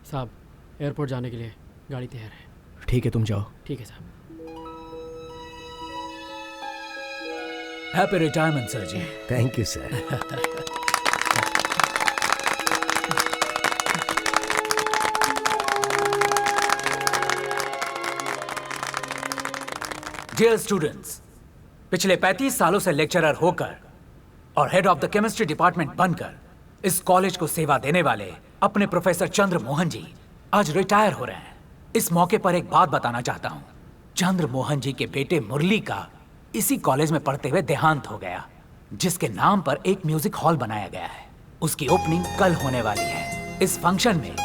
साहब एयरपोर्ट जाने के लिए गाड़ी तैयार है। ठीक है, तुम जाओ। ठीक है साहब। Happy retirement sir ji. Thank you sir. Dear students, पिछले 35 सालों से लेक्चरर होकर और head of the chemistry department बनकर इस कॉलेज को सेवा देने वाले अपने प्रोफेसर चंद्र मोहन जी आज रिटायर हो रहे हैं। इस मौके पर एक बात बताना चाहता हूं। चंद्र मोहन जी के बेटे मुरली का इसी कॉलेज में पढ़ते हुए देहांत हो गया, जिसके नाम पर एक म्यूजिक हॉल बनाया गया है। उसकी ओपनिंग कल होने वाली है। इस फंक्शन में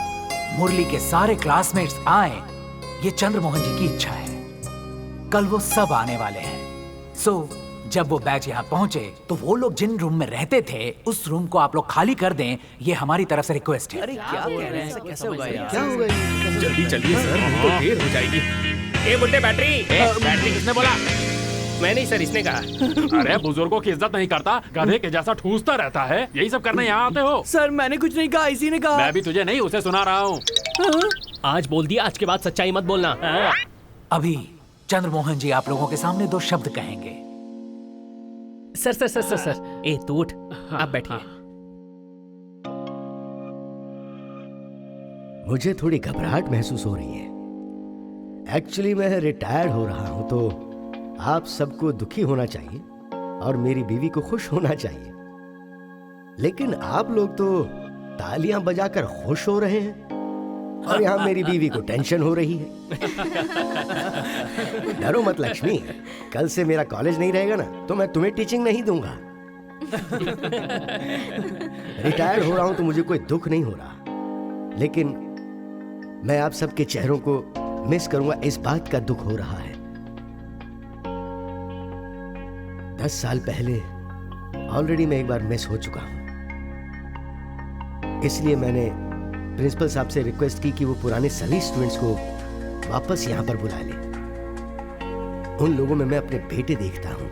मुरली के सारे क्लासमेट्स आए, ये चंद्र मोहन जी की इच्छा है। कल वो सब आने वाले हैं। जब वो बैच यहाँ पहुंचे तो वो लोग जिन रूम में रहते थे उस रूम को आप लोग खाली कर दें, ये हमारी तरफ से रिक्वेस्ट है। अरे क्या कह रहे हैं, कैसे होगा यार? क्या होगा? जल्दी चलिए सर, हमको देर हो जाएगी। ए बुड्ढे बैटरी किसने बोला? मैं नहीं सर, इसने कहा। अरे बुजुर्गों की इज्जत नहीं करता, गधे के जैसा ठूसता रहता है। यही सब करने यहाँ आते हो? सर मैंने कुछ नहीं कहा, इसी ने कहा। मैं भी तुझे नहीं, उसे सुना रहा हूँ। आज बोल दिया, आज के बाद सच्चाई मत बोलना। अभी चंद्र मोहन जी आप लोगों के सामने 2 शब्द कहेंगे। Sir sir sir sir sir, ए तू उठ, आप बैठिए। मुझे थोड़ी घबराहट महसूस हो रही है। एक्चुअली मैं रिटायर हो रहा हूं तो आप सबको दुखी होना चाहिए और मेरी बीवी को खुश होना चाहिए, लेकिन आप लोग तो तालियां बजाकर खुश हो रहे हैं और यहाँ मेरी बीवी को टेंशन हो रही है। डरो मत लक्ष्मी, कल से मेरा कॉलेज नहीं रहेगा ना तो मैं तुम्हें टीचिंग नहीं दूंगा। रिटायर हो रहा हूं तो मुझे कोई दुख नहीं हो रहा, लेकिन मैं आप सबके चेहरों को मिस करूंगा, इस बात का दुख हो रहा है। 10 साल पहले ऑलरेडी मैं एक बार मिस हो चुका हूं, इसलिए मैंने प्रिंसिपल साहब से रिक्वेस्ट की कि वो पुराने सभी स्टूडेंट्स को वापस यहां पर बुला ले। उन लोगों में मैं अपने बेटे देखता हूं,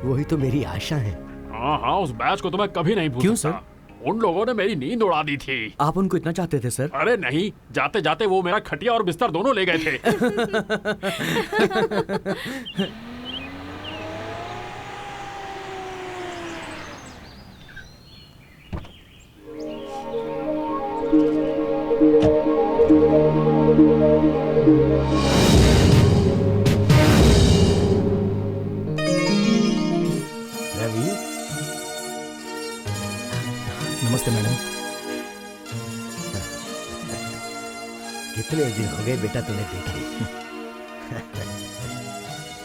वही तो मेरी आशा है। हाँ, उस बैच को तो मैं कभी नहीं भूल क्यों सकता। सर? उन लोगों ने मेरी नींद उड़ा दी थी। आप उनको इतना चाहते थे सर? अरे नहीं, जाते जाते वो मेरा खटिया और बिस्तर दोनों ले गए थे। नमस्ते मैडम। कितने दिन हो गए बेटा तुम्हें देखे।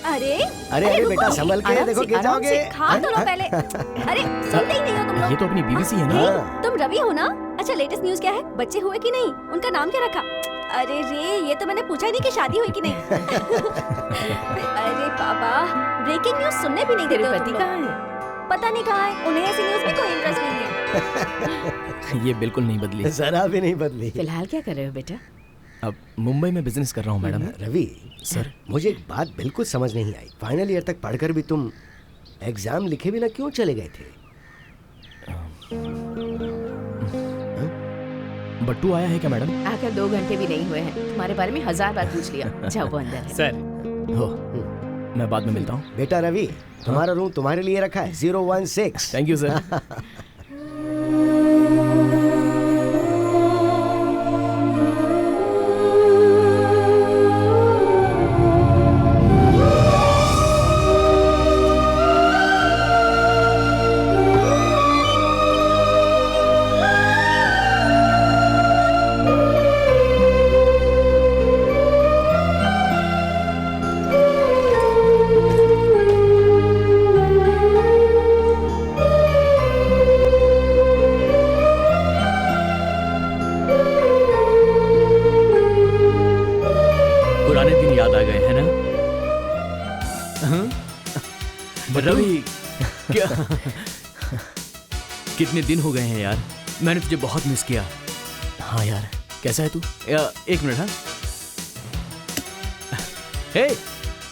अरे अरे बेटा संभल के, देखो गिर जाओगे। खा तो लो पहले। अरे सुनते ही नहीं हो तुम लोग। ये तो अपनी बीवी सी है ना। हाँ। तुम रवि हो ना? अच्छा लेटेस्ट न्यूज़ क्या है? बच्चे हुए कि नहीं? उनका नाम क्या रखा? अरे रे ये तो मैंने पूछा ही नहीं कि शादी हुई कि नहीं। अरे पापा ब्रेकिंग न्यूज़ सुनने भी नहीं देते हो तुम लोग। पता नहीं कहाँ है, उन्हें ऐसी न्यूज़ में कोई इंटरेस्ट नहीं है। ये बिल्कुल नहीं बदली। जरा भी नहीं बदली। फिलहाल क्या कर रहे हो बेटा? अब मुंबई में बिजनेस कर रहा हूँ मैडम। रवि सर मुझे एक बात बिल्कुल समझ नहीं आई। फाइनल ईयर तक पढ़कर भी तुम एग्जाम लिखे बिना क्यों चले गए थे? बट्टू आया है क्या मैडम? आकर 2 घंटे भी नहीं हुए हैं, तुम्हारे बारे में 1000 बार पूछ लिया। जाओ वो अंदर है। सर हो मैं बाद में मिलता हूँ। बेटा रवि तुम्हारा रूम तुम्हारे लिए रखा है 016। Thank you sir. पुराने दिन याद आ गए है ना? रवि क्या कितने दिन हो गए हैं यार, मैंने तुझे बहुत मिस किया। हाँ यार कैसा है तू? एक मिनट। हाँ हे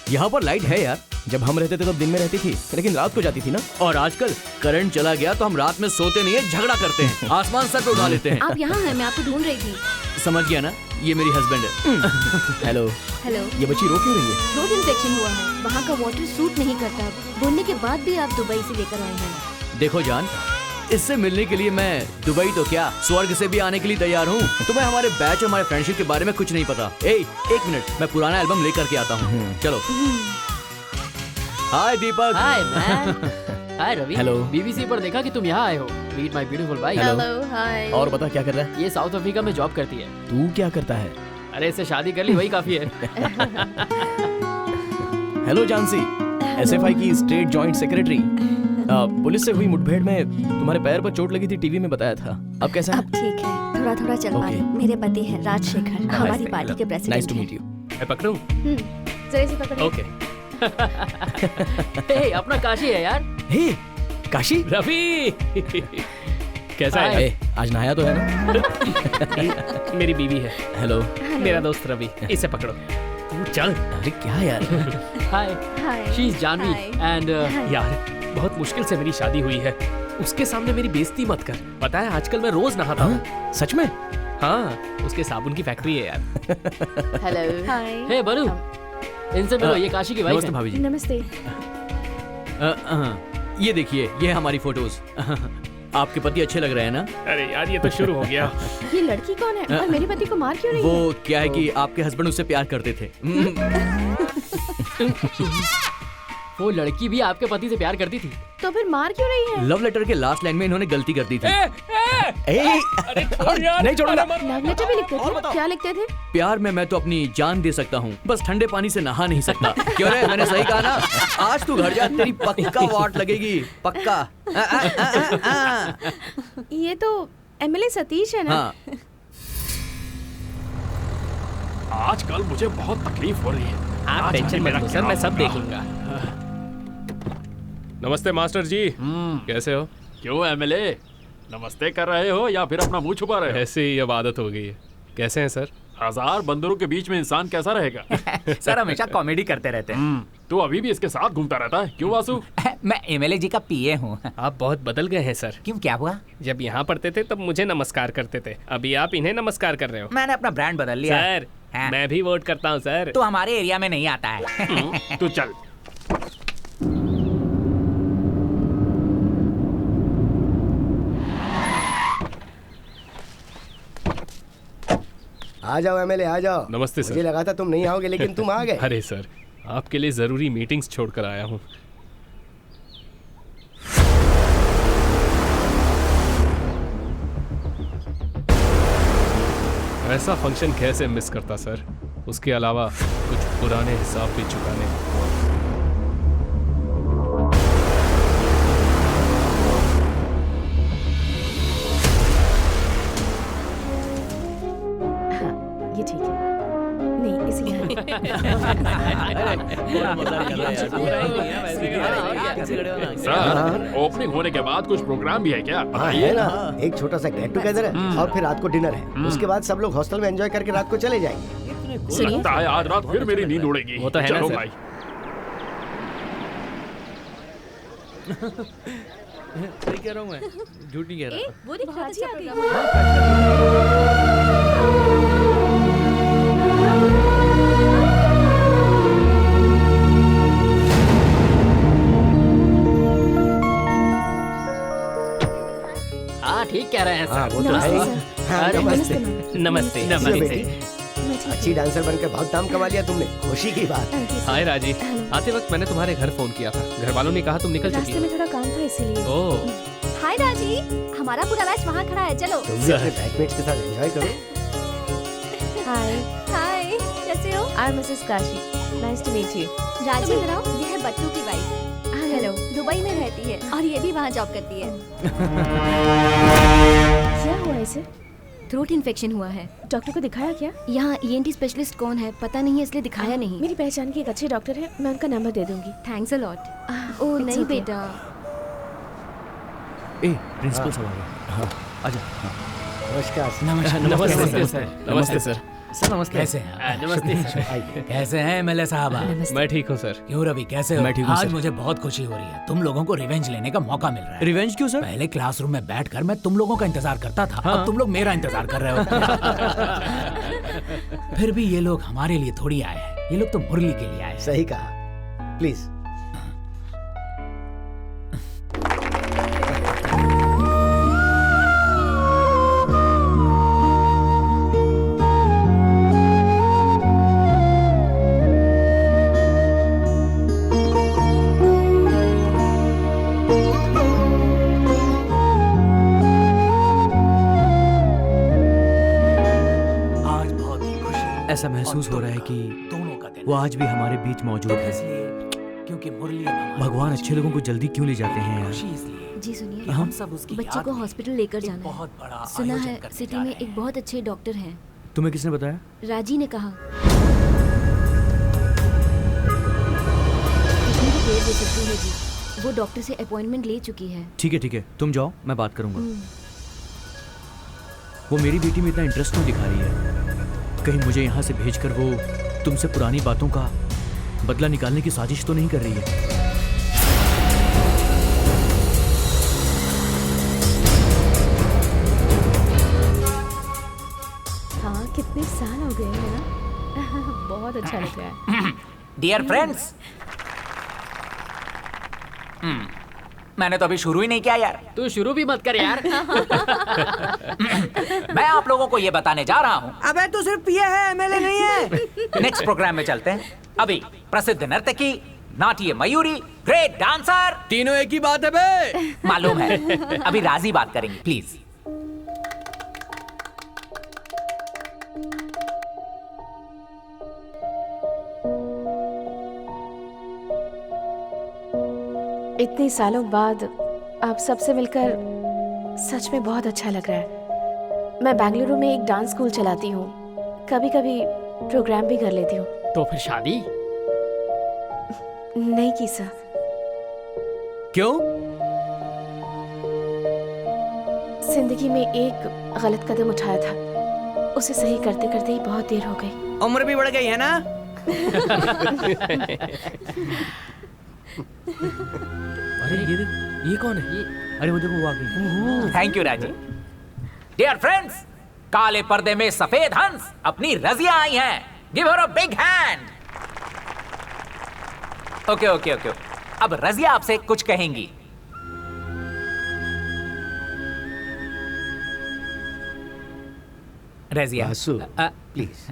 यहाँ पर लाइट है यार। जब हम रहते थे तब दिन में रहती थी, लेकिन रात को जाती थी ना। और आजकल करंट चला गया तो हम रात में सोते नहीं है, झगड़ा करते हैं, आसमान सर पे उठा लेते हैं। आप यहाँ हैं, मैं आपको ढूंढ रही थी। समझ गया ना, ये मेरी हस्बैंड है। हेलो। हेलो। ये बच्ची रो क्यों रही है? रोड इन्फेक्शन हुआ है, वहाँ का वाटर सूट नहीं करता। बोलने के बाद भी आप दुबई से लेकर आए हैं। देखो जान, इससे मिलने के लिए मैं दुबई तो क्या स्वर्ग से भी आने के लिए तैयार हूँ। तुम्हें हमारे बैच और हमारे फ्रेंडशिप के बारे में कुछ नहीं पता। एक मिनट, मैं पुराना एल्बम लेकर के आता हूँ। चलो। Hi Deepak. Hi man. Hi Ravi. Hello. BBC पर देखा कि तुम यहाँ आए हो। Meet my beautiful wife. Hello. Hi. और बता क्या कर रहा है? ये साउथ अफ्रीका में जॉब करती है। तू क्या करता है? अरे इससे शादी कर ली वही काफी है। हेलो जानसी, एसएफआई की स्टेट जॉइंट सेक्रेटरी। पुलिस से हुई मुठभेड़ में तुम्हारे पैर पर चोट लगी थी, टीवी में बताया था। अब कैसा है? अब ठीक है, थोड़ा थोड़ा चल पा रही। मेरे पति हैं राजशेखर, हमारी पार्टी के president. Nice to meet you. मैं पकड़ूं? जरा से पकड़ो। ओके। हे, अपना काशी है यार। हे काशी। रवि कैसा है? ए, आज नहाया तो है ना? मेरी बीवी है। हेलो। मेरा दोस्त रवि, इसे पकड़ो। तू चल। अरे क्या यार? हाय। हाय। शी इज जानवी एंड यार बहुत मुश्किल से मेरी शादी हुई है, उसके सामने मेरी बेइज्जती मत कर। पता है आजकल मैं रोज नहाता हूँ। सच में? हाँ, उसके साबुन की फैक्ट्री है यार। हेलो। हाय। हे बरू, इनसे मिलो, ये काशी की वाइफ नमस्ते है। भाभी जी। नमस्ते। ये देखिए, ये है हमारी फोटोज। आपके पति अच्छे लग रहे हैं ना? अरे यार ये तो शुरू हो गया। ये लड़की कौन है और मेरे पति को मार क्यों रही है? वो क्या है कि आपके हस्बैंड उससे प्यार करते थे। वो लड़की भी आपके पति से प्यार करती थी। तो फिर मार क्यों रही है? लव लेटर के लास्ट लाइन में इन्होंने गलती कर दी थी। अरे छोड़ यार, नहीं छोड़ूंगा। लव लेटर भी लिखते थे? क्या लिखते थे? प्यार में मैं तो अपनी जान दे सकता हूँ, बस ठंडे पानी से नहा नहीं सकता। क्यों रे, मैंने सही कहा ना? आज तू घर जा, तेरी पक्का वाट लगेगी, पक्का। ये तो एमएलए सतीश है ना? हाँ। आजकल मुझे बहुत तकलीफ हो रही है। आप आज टेंशन मेरा मत लो सर, क्या मैं सब होगा? देख लूंगा। नमस्ते मास्टर जी, कैसे हो? क्यों एमएलए, नमस्ते कर रहे हो या फिर अपना मुंह छुपा रहे हो? ऐसे ही अब आदत हो गई है। कैसे हैं सर? 1000 बंदरों के बीच में इंसान कैसा रहेगा? सर हमेशा कॉमेडी करते रहते हैं। तू अभी भी इसके साथ घूमता रहता है, क्यों वासु? मैं एमएलए जी का पीए हूँ। आप बहुत बदल गए हैं सर। क्यों, क्या हुआ? जब यहाँ पढ़ते थे तब मुझे नमस्कार करते थे, अभी आप इन्हें नमस्कार कर रहे हो। मैंने अपना ब्रांड बदल लिया। सर हाँ। मैं भी वोट करता हूँ सर। तो हमारे एरिया में नहीं आता है। तू चल। आ जाओ एमएलए, आ जाओ। नमस्ते सर। मुझे लगा था तुम नहीं आओगे, लेकिन तुम आ गए। अरे सर, आपके लिए जरूरी मीटिंग्स छोड़कर आया हूँ। ऐसा फंक्शन कैसे मिस करता सर। उसके अलावा कुछ पुराने हिसाब भी चुकाने। हाँ, ये ठीक है। नहीं, इसी सर, ओपनिंग होने के बाद कुछ प्रोग्राम भी है क्या? हाँ है ना, एक छोटा सा गेट टुगेदर है और फिर रात को डिनर है। उसके बाद सब लोग हॉस्टल में एंजॉय करके रात को चले जाएंगे। सुनिए, लगता है आज रात फिर मेरी नींद उड़ेगी। वो तो है ना चलो सर। भाई। सही कह रहा हूँ मैं, झूठ नहीं कह रहा। वो दिखा जी आ गई। हाँ ठीक कह रहे हैं हाँ सर। वो तो है ही। हाँ, नमस्ते। नमस्ते इसलिए नमस्ते। बेटी, अच्छी डांसर बनकर बहुत नाम कमा लिया तुमने, खुशी की बात। हाय राजी, आते वक्त मैंने तुम्हारे घर फोन किया था। घर वालों ने कहा तुम निकल चुकी रास्ते में थोड़ा काम था इसीलिए। हो। ओह, हाय राजी, हमारा पूरा बैच वहाँ खड़ा है, चलो। तुम भी अपने बैचमेट्स के साथ एंजॉय करो। हाय, हाय, कैसे हो? I am Mrs Kashi. Nice to meet you. Raji, इधर आओ। ये है बट्टू की वाइफ। हेलो, दुबई में रहती है और ये भी वहाँ जॉब करती है। क्या हुआ इसे? थ्रोट इन्फेक्शन हुआ है। डॉक्टर को दिखाया क्या? यहाँ ENT स्पेशलिस्ट कौन है पता नहीं है, इसलिए दिखाया नहीं। मेरी पहचान के एक अच्छे डॉक्टर है, मैं उनका नंबर दे दूंगी। Thanks a lot. ओह नहीं okay. बेटा। ए, प्रिंसिपल साहब आ गए। आजा। नमस्कार। नमस्ते सर। नमस्ते सर। सर नमस्ते। कैसे हैं आप? नमस्ते। आइए। कैसे हैं MLA साहबा? मैं ठीक हूँ सर। क्यों रवि, कैसे हो? मैं ठीक हूँ, आज सर। मुझे बहुत खुशी हो रही है। तुम लोगों को रिवेंज लेने का मौका मिल रहा है। रिवेंज क्यों सर? पहले क्लासरूम में बैठकर मैं तुम लोगों का इंतजार करता था। हाँ। अब तुम लोग मेरा इंतजार कर रहे हो। फिर भी ये लोग हमारे लिए थोड़ी आए हैं, ये लोग तो मुरली के लिए आए हैं। सही कहा। प्लीज। आज बहुत ही खुशी ऐसा महसूस हो रहा है कि दोनों का दिन वो आज भी हमारे बीच मौजूद है। इसलिए क्योंकि मुरली अब हमारे भगवान अच्छे लोगों को जल्दी क्यों ले जाते हैं यार? खुशी इसलिए जी सुनिए, कि हम सब उसकी बच्चे याद को में हॉस्पिटल लेकर एक जाना बहुत बड़ा है। सुना आयोजन है करने सिटी जा में रहे हैं। एक बहुत अच्छे डॉक्टर हैं। तुम्हें किसने बताया? राजी ने कहा। कितनी भी देर हो सकती है जी, वो डॉक्टर से अपॉइंटमेंट ले चुकी है। ठीक है, तुम जाओ, मैं बात करूंगा। वो मेरी बेटी में इतना इंटरेस्ट क्यों दिखा रही है? कहीं मुझे यहाँ से भेजकर वो तुमसे पुरानी बातों का बदला निकालने की साजिश तो नहीं कर रही है? हाँ, कितने साल हो गए हैं ना। बहुत अच्छा लग रहा है। डियर फ्रेंड्स, मैंने तो अभी शुरू ही नहीं किया यार। तू शुरू भी मत कर यार। मैं आप लोगों को ये बताने जा रहा हूँ। अबे तू सिर्फ पिए है, MLA नहीं है। नेक्स्ट प्रोग्राम में चलते हैं। अभी प्रसिद्ध नर्तकी, नाट्य मयूरी, ग्रेट डांसर, तीनों एक ही बात है बे। मालूम है। अभी राजी बात करेंगे, प्लीज। इतने सालों बाद आप सबसे मिलकर सच में बहुत अच्छा लग रहा है। मैं बेंगलुरु में एक डांस स्कूल चलाती हूँ, कभी कभी प्रोग्राम भी कर लेती हूँ। तो फिर शादी? नहीं की सर। क्यों? जिंदगी में एक गलत कदम उठाया था, उसे सही करते करते ही बहुत देर हो गई। उम्र भी बढ़ गई है ना। अरे ये कौन है? अरे वो देखो, वो आ गई। थैंक यू राजी। डियर फ्रेंड्स, काले पर्दे में सफेद हंस अपनी रजिया आई हैं। Give her a big hand. Okay. अब रजिया आपसे कुछ कहेंगी। रजिया, वासु, प्लीज।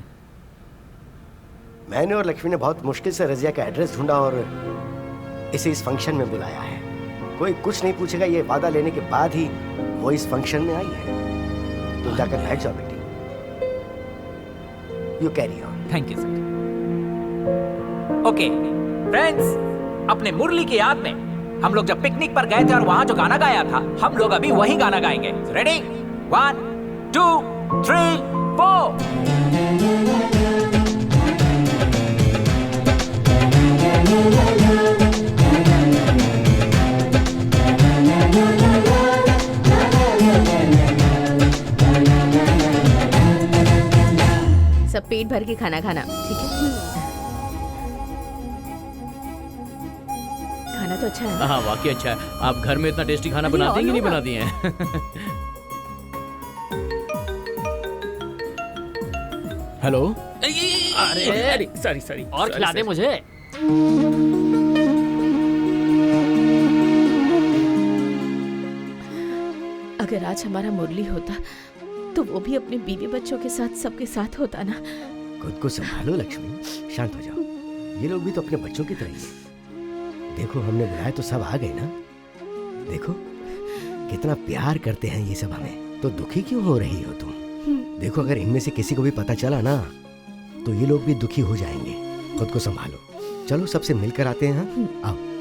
मैंने और लक्ष्मी ने बहुत मुश्किल से रजिया का एड्रेस ढूंढा और इसे इस फंक्शन में बुलाया है। कोई कुछ नहीं पूछेगा, ये वादा लेने के बाद ही वो इस फंक्शन में आई है। तुम जाकर बैठ जाओ बेटी। You carry on. Thank you sir. Okay friends, अपने मुरली की याद में हम लोग जब पिकनिक पर गए थे और वहां जो गाना गाया था, हम लोग अभी वही गाना गाएंगे। रेडी? 1 2 3 4। सब पेट भर के खाना खाना, ठीक है? खाना तो अच्छा है। हाँ वाकई अच्छा है। आप घर में इतना टेस्टी खाना बनाती हैं कि नहीं बनाती हैं? हेलो। अरे सॉरी सॉरी। और खिला दे मुझे। अगर आज हमारा मुरली होता तो वो भी अपने बीवी बच्चों के साथ सबके साथ होता ना। खुद को संभालो लक्ष्मी, शांत हो जाओ। ये लोग भी तो अपने बच्चों की तरह ही हैं। देखो हमने बुलाया तो सब आ गए ना। देखो कितना प्यार करते हैं ये सब हमें, तो दुखी क्यों हो रही हो तुम? देखो अगर इनमें से किसी को भी पता चला ना तो ये लोग भी दुखी हो जाएंगे। खुद को संभालो। चलो सबसे मिलकर आते हैं। हाँ? आओ।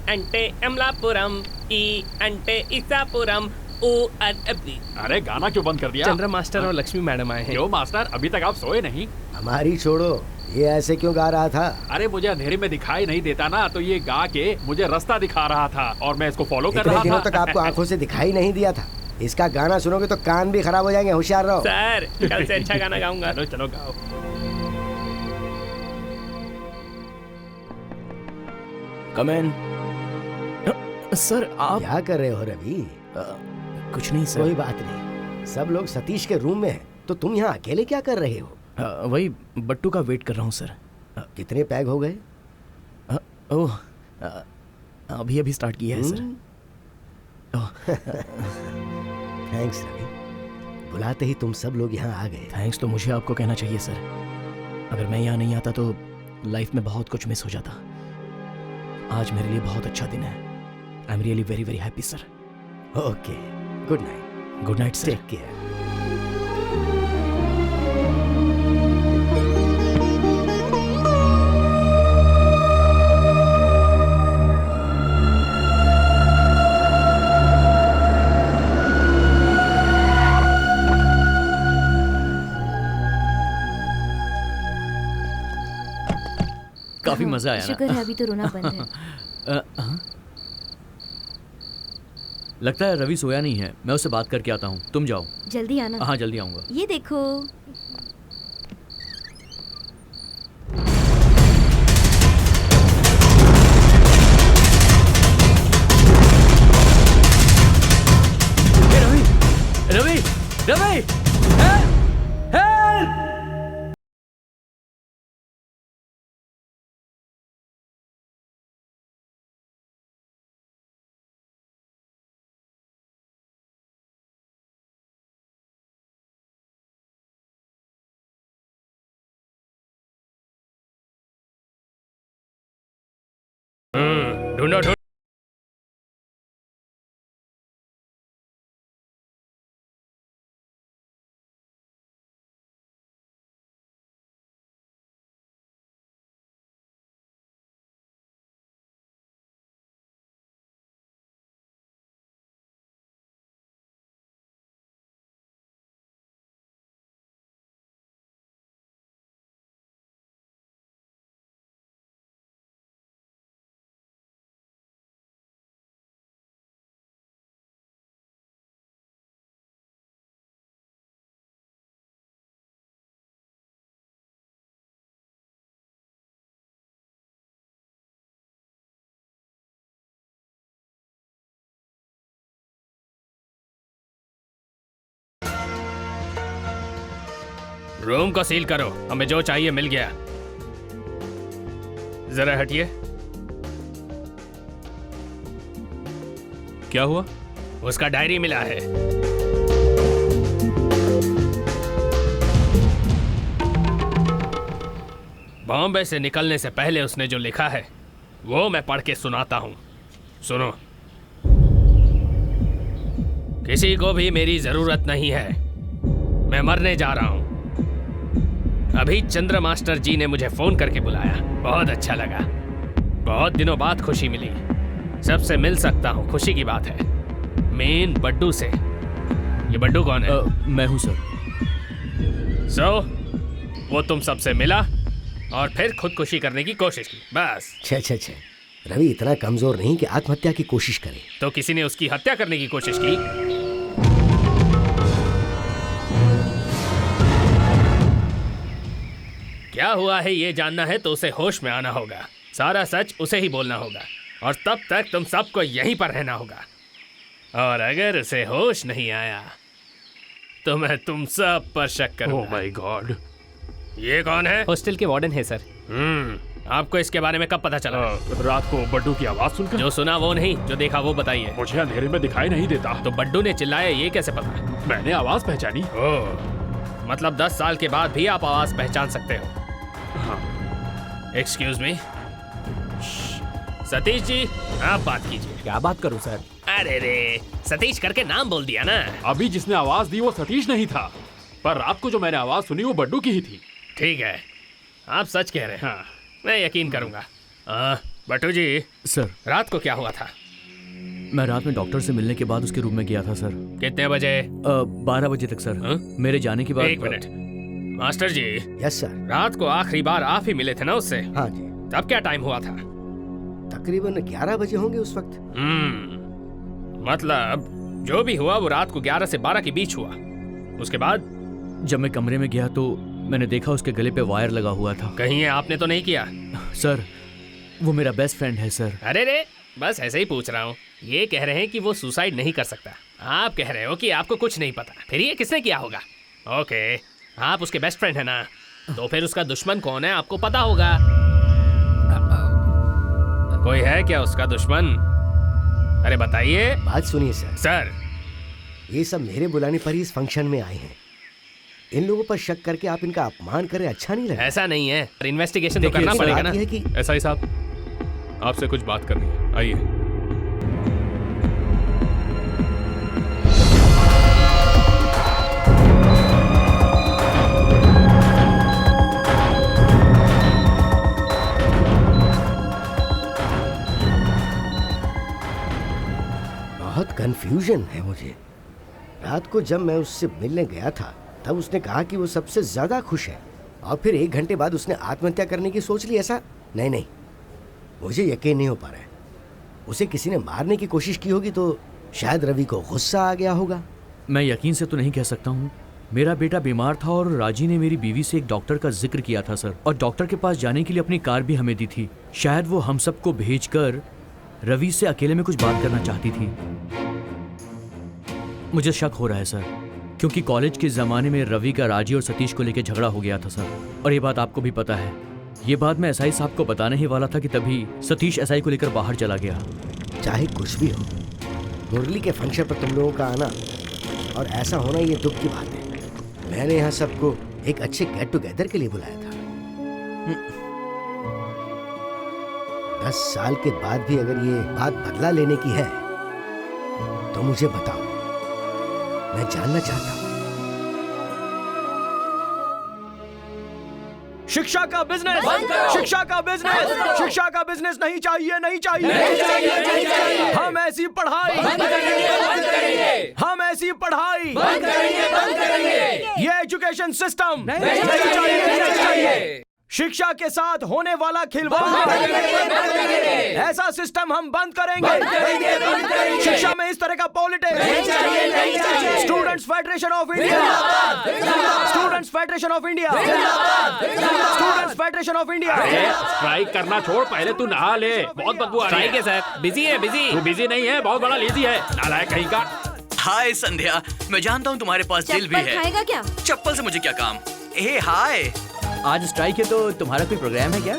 अंटे अमलापुरम ई अंटे इसापुरम ओ अब्दी। अरे गाना क्यों बंद कर दिया? चंद्र मास्टर और लक्ष्मी मैडम आए हैं। क्यों मास्टर, अभी तक आप सोए नहीं? हमारी छोड़ो, ये ऐसे क्यों गा रहा था? अरे मुझे अंधेरे में दिखाई नहीं देता ना, तो ये गा के मुझे रास्ता दिखा रहा था और मैं इसको फॉलो कर इतने रहा दिनों था। तक आपको आंखों से दिखाई नहीं दिया था। इसका गाना सुनोगे तो कान भी खराब हो जाएंगे, होशियार रहो। सर कल से अच्छा गाना गाऊंगा। चलो चलो गाओ। कम इन। सर आप क्या कर रहे हो रवि? कुछ नहीं सर। कोई बात नहीं, सब लोग सतीश के रूम में हैं, तो तुम यहाँ अकेले क्या कर रहे हो? वही बट्टू का वेट कर रहा हूँ सर। कितने पैग हो गए? ओह अभी अभी स्टार्ट किया है सर। थैंक्स रवि, बुलाते ही तुम सब लोग यहाँ आ गए। थैंक्स तो मुझे आपको कहना चाहिए सर। अगर मैं यहाँ नहीं आता तो लाइफ में बहुत कुछ मिस हो जाता। आज मेरे लिए बहुत अच्छा दिन है। I am really very very happy sir. Okay, good night. Good night sir. Take care. काफी मजा आया ना? शुक्र है अभी तो रोना बंद है। लगता है रवि सोया नहीं है। मैं उससे बात करके आता हूँ, तुम जाओ। जल्दी आना। हाँ जल्दी आऊँगा। ये देखो। रवि रवि रवि ढूंढो ढूंढो। रूम को सील करो, हमें जो चाहिए मिल गया। जरा हटिए। क्या हुआ? उसका डायरी मिला है। बॉम्बे से निकलने से पहले उसने जो लिखा है वो मैं पढ़ के सुनाता हूँ। सुनो, किसी को भी मेरी जरूरत नहीं है, मैं मरने जा रहा हूँ। अभी चंद्र मास्टर जी ने मुझे फोन करके बुलाया, बहुत अच्छा लगा। बहुत दिनों बाद खुशी मिली, सबसे मिल सकता हूँ, खुशी की बात है। मेन बड्डू से। ये बड्डू कौन है? मैं हूँ सर। वो तुम सबसे मिला और फिर खुदकुशी करने की कोशिश की, बस। छे रवि इतना कमजोर नहीं कि आत्महत्या की कोशिश करे। तो किसी ने उसकी हत्या करने की कोशिश की? क्या हुआ है ये जानना है तो उसे होश में आना होगा, सारा सच उसे ही बोलना होगा, और तब तक तुम सबको यहीं पर रहना होगा। और अगर उसे होश नहीं आया तो मैं तुम सब पर शक करूंगा। Oh my God. ये कौन है? हॉस्टल के वार्डन है सर। आपको इसके बारे में कब पता चला? रात को बड्डू की आवाज सुनकर। जो सुना वो नहीं, जो देखा वो बताइए। मुझे अंधेरे में दिखाई नहीं देता। तो बड्डू ने चिल्लाया ये कैसे पता? मैंने आवाज पहचानी। ओह, मतलब 10 साल के बाद भी आप आवाज पहचान सकते हो? हाँ। एक्सक्यूज मी, सतीश जी आप बात कीजिए। क्या बात करूं सर? अरे रे, सतीश करके नाम बोल दिया ना। अभी जिसने आवाज दी वो सतीश नहीं था, पर रात को जो मैंने आवाज सुनी वो बड्डू की ही थी। ठीक है, आप सच कह रहे हैं। हाँ। मैं यकीन करूंगा। बट्टू जी सर, रात को क्या हुआ था? मैं रात में डॉक्टर से मिलने के बाद उसके रूम में गया था सर। कितने बजे? 12 बजे तक सर। हाँ? मेरे जाने के बाद। एक मिनट मास्टर जी, यस सर। रात को आखिरी बार आप ही मिले थे ना उससे? हाँ जी। तब क्या टाइम हुआ था? तकरीबन 11 बजे होंगे उस वक्त। मतलब जो भी हुआ वो रात को 11 से 12 के बीच हुआ। उसके बाद? जब मैं कमरे में गया तो मैंने देखा उसके गले पे वायर लगा हुआ था। कहीं ये आपने तो नहीं किया? सर, वो मेरा बेस्ट फ्रेंड है सर। अरे रे, बस ऐसे ही पूछ रहा हूँ। ये कह रहे हैं कि वो सुसाइड नहीं कर सकता, आप कह रहे हो कि आपको कुछ नहीं पता। फिर ये किसने किया होगा? ओके, आप उसके बेस्ट फ्रेंड है ना, तो फिर उसका दुश्मन कौन है आपको पता होगा। कोई है क्या उसका दुश्मन? अरे बताइए। बात सुनिए सर। सर, ये सब मेरे बुलाने पर ही इस फंक्शन में आए हैं। इन लोगों पर शक करके आप इनका अपमान करें, अच्छा नहीं लगता। ऐसा नहीं है, इन्वेस्टिगेशन तो करना पड़ेगा ना। है कि एसआई साहब, आपसे कुछ बात करनी है, आइए। बहुत कंफ्यूजन है मुझे। रात को जब मैं उससे मिलने गया था तब उसने कहा कि वो सबसे ज्यादा खुश है, और फिर 1 घंटे बाद उसने आत्महत्या करने की सोच ली। ऐसा नहीं, मुझे यकीन नहीं हो पा रहा है। उसे किसी ने मारने की कोशिश की होगी तो शायद रवि को गुस्सा आ गया होगा। मैं यकीन से तो नहीं कह सकता हूँ। मेरा बेटा बीमार था और राजी ने मेरी बीवी से एक डॉक्टर का जिक्र किया था सर, और डॉक्टर के पास जाने के लिए अपनी कार भी हमें दी थी। शायद वो हम सबको भेजकर रवि से अकेले में कुछ बात करना चाहती थी। मुझे शक हो रहा है सर, क्योंकि कॉलेज के ज़माने में रवि का राजी और सतीश को लेकर झगड़ा हो गया था सर, और ये बात आपको भी पता है। ये बात मैं एसआई साहब को बताने ही वाला था कि तभी सतीश एसआई को लेकर बाहर चला गया। चाहे कुछ भी हो, मुरली के फंक्शन पर तुम लोगों का आना और ऐसा होना ये दुख की बात है। मैंने यहाँ सबको एक अच्छे गेट टुगेदर के लिए बुलाया था। 10 साल के बाद भी अगर ये बात बदला लेने की है तो मुझे बताओ, मैं जानना चाहता हूँ। शिक्षा का बिजनेस, शिक्षा का बिजनेस, शिक्षा का बिजनेस नहीं चाहिए, नहीं चाहिए। हम ऐसी पढ़ाई, हम ऐसी पढ़ाई, ये एजुकेशन सिस्टम नहीं चाहिए। शिक्षा के साथ होने वाला खिलवाड़, ऐसा सिस्टम हम बंद करेंगे। शिक्षा में इस तरह का politics. Students federation of India, students federation of India, students federation of India. Strike करना छोड़, पहले तू नहा ले, बहुत बदबू आ रही है। स्ट्राइक है सर, बिजी है, बिजी। तू बिजी नहीं है, बहुत बड़ा लेजी है, नालायक कहीं का। हाय संध्या, मैं जानता हूँ तुम्हारे पास दिल भी है। खाएगा क्या? चप्पल से मुझे क्या काम? ए हाय, आज स्ट्राइक है तो तुम्हारा कोई प्रोग्राम है क्या?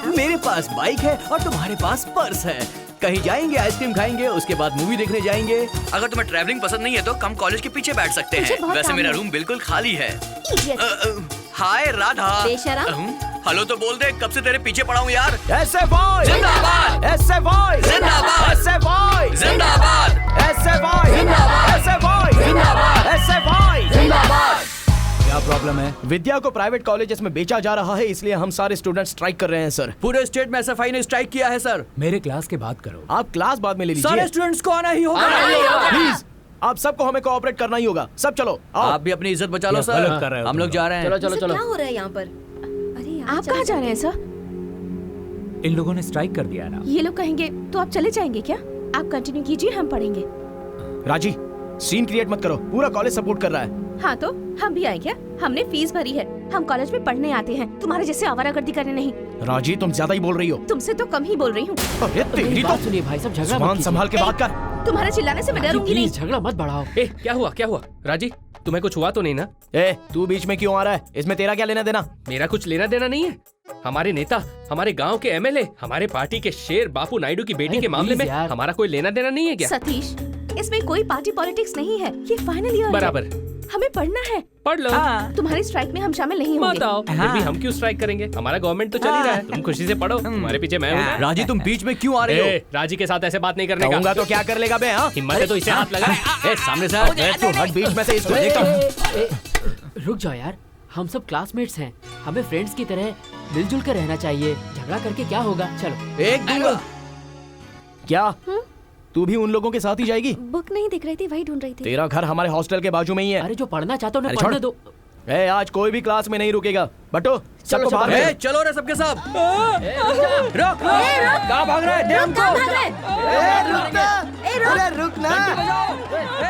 मेरे पास बाइक है और तुम्हारे पास पर्स है। कहीं जाएंगे, आइसक्रीम खाएंगे, उसके बाद मूवी देखने जाएंगे। अगर तुम्हें ट्रैवलिंग पसंद नहीं है तो हम कॉलेज के पीछे बैठ सकते हैं। वैसे मेरा रूम बिल्कुल खाली है। हाय राधा। बेशरम। हेलो तो बोल दे, कब से तेरे पीछे पड़ा हूँ यार। SFI जिंदाबाद, SFI जिंदाबाद, SFI जिंदाबाद, SFI जिंदाबाद, SFI जिंदाबाद, SFI जिंदाबाद। क्या प्रॉब्लम है? विद्या को प्राइवेट कॉलेजेस में बेचा जा रहा है, इसलिए हम सारे स्टूडेंट स्ट्राइक कर रहे हैं सर। पूरे स्टेट में SFI ने स्ट्राइक किया है सर। मेरे क्लास के बात करो। आप क्लास बाद में ले लीजिए। सारे स्टूडेंट्स को आना ही होगा। प्लीज आप सबको हमें कोऑपरेट करना ही होगा। सब चलो आओ। आप भी अपनी इज्जत बचा लो ये सर। गलत कर रहे हो हम तुम लोग लोग। जा रहे हैं। चलो चलो इसे चलो। क्या हो रहा है यहाँ पर? अरे यार, आप कहाँ जा रहे हैं सर? इन लोगों ने स्ट्राइक कर दिया ना। ये लोग कहेंगे तो आप चले जाएंगे क्या? आप कंटिन्यू कीजिए, हम पढ़ेंगे। राजी सीन क्रिएट मत करो, पूरा कॉलेज सपोर्ट कर रहा है। हाँ तो हम भी आए क्या? हमने फीस भरी है, हम कॉलेज में पढ़ने आते हैं, तुम्हारे जैसे आवारागर्दी करने नहीं। राजी तुम ज्यादा ही बोल रही हो। तुमसे तो कम ही बोल रही हूँ। अरे तेरी मेरी तो बात सुनिए भाई साहब, झगड़ा मत जुबान कीजिए। संभाल के बात कर। तुम्हारे चिल्लाने से मैं राजी, डरूंगी नहीं। प्लीज झगड़ा मत बढ़ाओ। ए क्या हुआ क्या हुआ? राजी तुम्हें कुछ हुआ तो नहीं ना? ए तू बीच में क्यों आ रहा है? इसमें तेरा क्या लेना देना? मेरा कुछ लेना देना नहीं है। हमारे नेता, हमारे गांव के MLA, हमारे पार्टी के शेर बापू नायडू की बेटी अरे के मामले में प्लीज यार। हमारा कोई लेना देना नहीं है क्या? सतीश, इसमें कोई पार्टी पॉलिटिक्स नहीं है, ये फाइनल ईयर है। बराबर। हमें पढ़ना है। पढ़ लो। तुम्हारी स्ट्राइक में हम शामिल नहीं मत होंगे। आओ। फिर भी हम क्यों स्ट्राइक करेंगे? हमारा गवर्नमेंट तो चल ही रहा है। तुम खुशी से पढ़ो, तुम्हारे पीछे मैं हूँ ना। राजी तुम बीच में क्यों आ रही हो? ए, राजी के साथ ऐसे बात नहीं करने कहूंगा का। तो क्या कर लेगा बे? हाँ हिम्मत है तो इसे हाथ लगा। ए सामने से आ। तू हट बीच में से, इसको देखता हूँ। रुक जाओ यार, हम सब क्लासमेट्स हैं, हमें फ्रेंड्स की तरह मिलजुल कर रहना चाहिए। झगड़ा करके क्या होगा? चलो। एक दूंगा। क्या तू भी उन लोगों के साथ ही जाएगी? बुक नहीं दिख रही थी, वही ढूंढ रही थी। तेरा घर हमारे हॉस्टल के बाजू में ही है। अरे जो पढ़ना चाहता हूँ अरे पढ़ने छोड़। दो। ए आज कोई भी क्लास में नहीं रुकेगा। बटो सबको बाहर ए भेजो। चलो रे सबके सब। रुक, कहाँ भाग रहा है? दे हमको। कहाँ भाग रहा है? अरे रुक ना।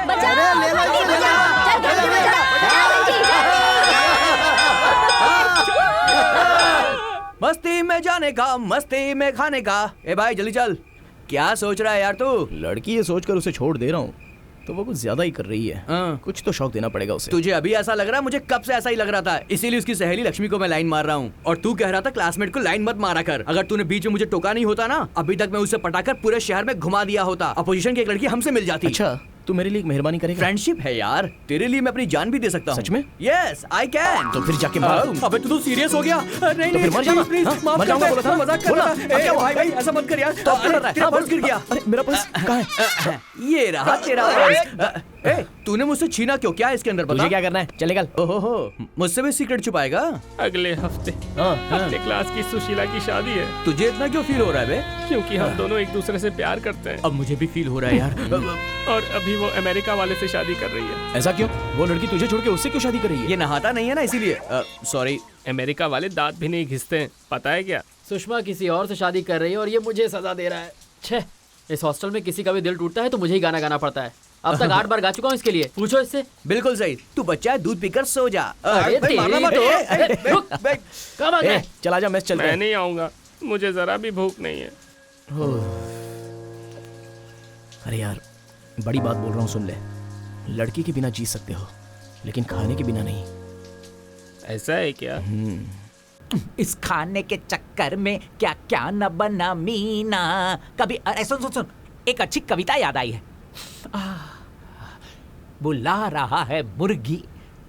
बचाओ, जल्दी बचाओ, चल जल्दी बचाओ, जल्दी। मस्ती में जाने का, मस्ती में खाने का। ए भाई जल्दी चल। क्या सोच रहा है यार तू? लड़की ये सोचकर उसे छोड़ दे रहा हूँ तो वो कुछ ज्यादा ही कर रही है। हाँ। कुछ तो शौक देना पड़ेगा उसे। तुझे अभी ऐसा लग रहा है? मुझे कब से ऐसा ही लग रहा था, इसीलिए उसकी सहेली लक्ष्मी को मैं लाइन मार रहा हूँ। और तू कह रहा था क्लासमेट को लाइन मत मारा कर। अगर तूने बीच में मुझे टोका नहीं होता ना, अभी तक मैं उसे पटाकर पूरे शहर में घुमा दिया होता। अपोजिशन की एक लड़की हमसे मिल जाती। अच्छा तू मेरे लिए एक मेहरबानी करेगा? फ्रेंडशिप है यार, तेरे लिए मैं अपनी जान भी दे सकता हूँ। सच में? Yes I can. तो फिर जाके मार। अबे तू तो सीरियस हो गया। नहीं तो फिर मर जाना। प्लीज हाँ, माफ मर कर जाऊंगा दे। बोला था। मजाक कर बोला। रहा अब था। क्या हुआ? भाई भाई ऐसा मत कर यार। तो अब क्या कर रहा है? तेरा हाँ, पर्स गिर गया। अरे मेरा पर्स कहाँ है? ये रहा तेरा पर्स। ए तूने मुझसे छीना क्यों? क्या है इसके अंदर? तुझे बता। क्या करना है? चले गल। ओहो मुझसे भी सीक्रेट छुपाएगा? अगले हफ्ते अपने क्लास की सुशीला की शादी है। तुझे इतना क्यों फील हो रहा है बे? क्योंकि हम दोनों एक दूसरे से प्यार करते हैं अब मुझे भी फील हो रहा है यार। और अभी वो अमेरिका वाले से शादी कर रही है। ऐसा क्यों? वो लड़की तुझे छोड़ के उससे क्यों शादी कर रही है? ये नहाता नहीं है ना इसीलिए। सॉरी। अमेरिका वाले दांत भी नहीं घिसते हैं, पता है क्या? सुषमा किसी और से शादी कर रही है और ये मुझे सजा दे रहा है। छे, इस हॉस्टल में किसी का भी दिल टूटता है तो मुझे ही गाना गाना पड़ता है। अब तक 8 बार गा चुका हूँ इसके लिए, पूछो इससे। बिल्कुल सही। तू बच्चा है, दूध पीकर सो जा। अरे भाई, मारना मत। तेरी- रुक। कब आ गए? चला जा, मेस चलते मैं हैं। नहीं आऊंगा, मुझे जरा भी भूख नहीं है। अरे यार बड़ी बात बोल रहा हूँ, सुन ले। लड़की के बिना जी सकते हो लेकिन खाने के बिना नहीं। ऐसा है क्या? इस खाने के चक्कर में क्या क्या न बना मीना। कभी अरे सुन सुन सुन, एक अच्छी कविता याद आई है। बुला रहा है मुर्गी,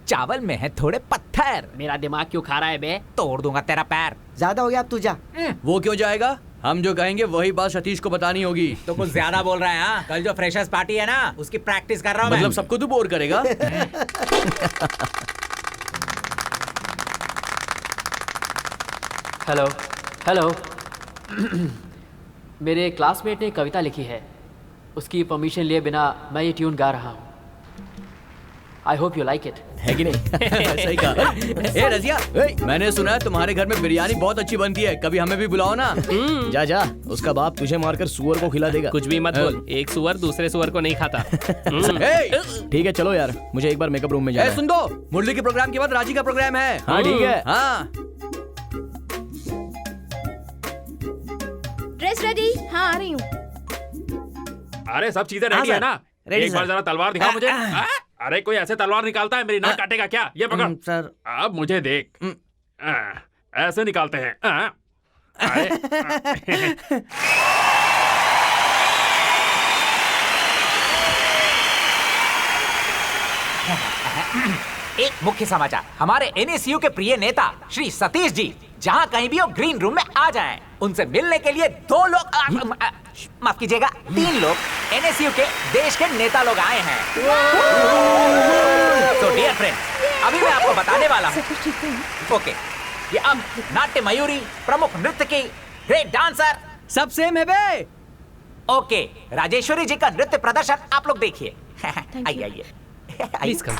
चावल में है थोड़े पत्थर। मेरा दिमाग क्यों खा रहा है बे? तोड़ दूंगा तेरा पैर। ज्यादा हो गया, अब तू जा। वो क्यों जाएगा? हम जो कहेंगे वही बात सतीश को बतानी होगी। तो कुछ ज्यादा बोल रहा है। हाँ, कल जो फ्रेशर्स पार्टी है ना, उसकी प्रैक्टिस कर रहा हूँ। मतलब सबको तू बोर करेगा? Hello hello. मेरे क्लासमेट ने कविता लिखी है, उसकी परमिशन लिए बिना मैं ये ट्यून गा रहा हूँ। I hope you like it. है कि नहीं? ऐसा ही कहा। ए रजिया, मैंने सुना है तुम्हारे घर में बिरयानी बहुत अच्छी बनती है, कभी हमें भी बुलाओ ना। जा जा, उसका बाप तुझे मारकर सुअर को खिला देगा। कुछ भी मत बोल, एक सुअर दूसरे सुअर को नहीं खाता। ए, ठीक है चलो यार, मुझे एक बार मेकअप रूम में जाना ए है। सुन दो, मुरली के प्रोग्राम के बाद राजी का प्रोग्राम है। हाँ ठीक है। हाँ ड्रेस रेडी? हाँ आ रही हूँ। अरे सब चीजें रेडी है ना? रेडी एक बार सर। जरा तलवार दिखा मुझे। अरे कोई ऐसे तलवार निकालता है मेरी नाक काटेगा क्या? ये पकड़ सर। अब मुझे देख। ऐसे निकालते हैं। अरे, एक मुख्य समाचार, हमारे NSU के प्रिय नेता श्री सतीश जी जहाँ कहीं भी वो ग्रीन रूम में आ जाएं। उनसे मिलने के लिए 2 लोग माफ कीजिएगा 3 लोग NSU के देश के नेता लोग आए हैं। तो डियर फ्रेंड्स, अभी मैं आपको बताने वाला हूँ। ओके, ये अब नाट्य मयूरी, प्रमुख नृत्य की, ग्रेट डांसर, सब सेम है बे। ओके, राजेश्वरी जी का नृत्य प्रदर्शन आप लोग देखिए। आइए आइए प्लीज कम।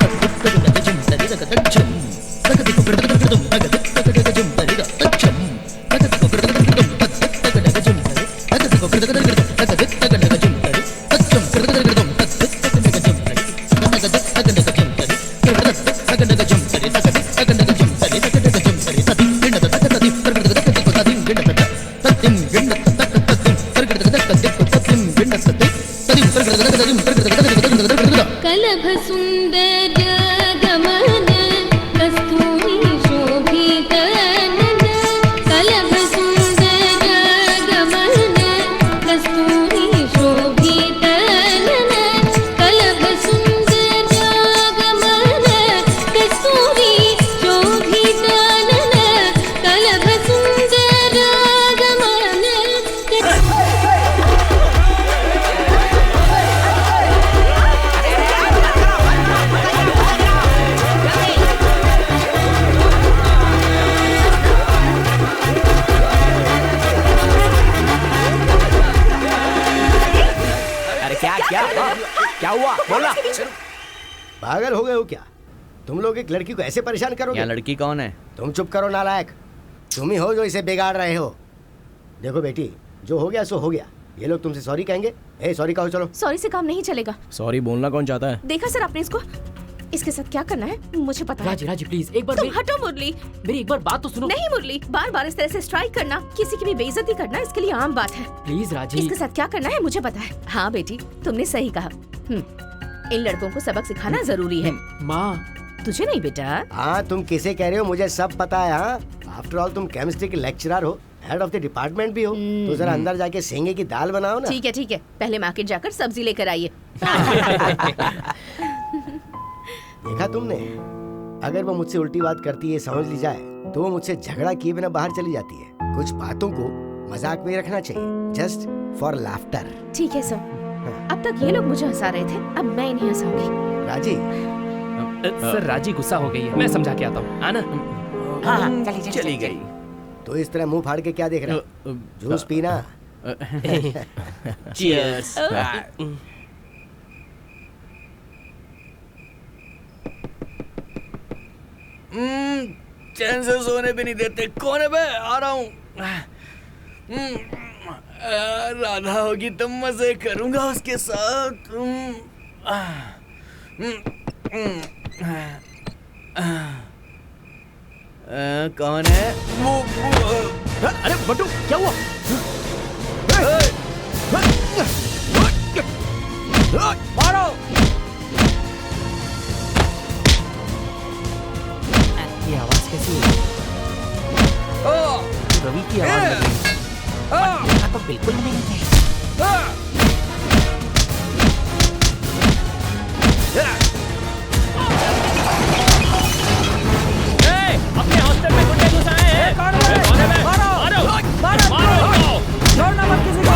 कलभ सुंदर गमन कस्तूरी शोभित नयन, कलभ सुंदर गमन कस्तूरी शोभित नयन, कलभ सुंदर गमन कस्तूरी शोभित नयन, कलभ सुंदर गमन। अरे क्या हुआ बोला। पागल हो गए हो क्या? तुम लोग एक लड़की को ऐसे परेशान करोगे? यहाँ लड़की कौन है? तुम चुप करो नालायक। तुम ही हो जो इसे बिगाड़ रहे हो। देखो बेटी, जो हो गया सो हो गया। ये लोग तुमसे सॉरी कहेंगे। ए सॉरी कहो, चलो। सॉरी से काम नहीं चलेगा। सॉरी बोलना कौन चाहता है? देखा सर आपने इसको? इसके साथ क्या करना है मुझे पता है। राजी राजी प्लीज एक बार तुम हटो मुरली। मेरी एक बार बात तो सुनो। नहीं मुरली, बार बार इस तरह से स्ट्राइक करना, किसी की भी बेइज्जती करना, इसके लिए आम बात है। प्लीज राजी। इसके साथ क्या करना है मुझे पता है। हाँ बेटी, तुमने सही कहा। इन लड़कों को सबक सिखाना जरूरी है। माँ, तुझे नहीं बेटा। हाँ, तुम किसे कह रहे हो मुझे सब पता है। हाँ, आफ्टर ऑल तुम केमिस्ट्री के लेक्चरर हो, हेड ऑफ द डिपार्टमेंट भी हो, तो जरा अंदर जाके सेंगे की दाल बनाओ ना। ठीक है ठीक है, पहले मार्केट जाकर सब्जी लेकर आइए। देखा तुमने, अगर वो मुझसे उल्टी बात करती है समझ ली जाए तो वो मुझसे झगड़ा किए बिना बाहर चली जाती है। कुछ बातों को मजाक में रखना चाहिए, जस्ट फॉर लाफ्टर। ठीक है सर। अब तक ये लोग मुझे हंसा रहे थे, अब मैं इन्हें हंसाऊंगी। राजी, सर राजी गुस्सा हो गई है, मैं समझा के आता हूँ। आना। हाँ, चली गई। तो इस तरह मुंह फाड़ के क्या देख रहा है? जूस पीना। Cheers. चैन से सोने भी नहीं देते। कौन है बे? आ रहा हूँ। राधा होगी तो मजे करूंगा उसके साथ। कौन है? अरे बटू क्या हुआ? मारो। ये आवाज कैसी है? रवि की आवाज लग रही है। तो बिल्कुल नहीं है। अपने हॉस्टल में गुंडे घुस आए हैं। मारो मारो मारो, छोड़ना मत किसी को।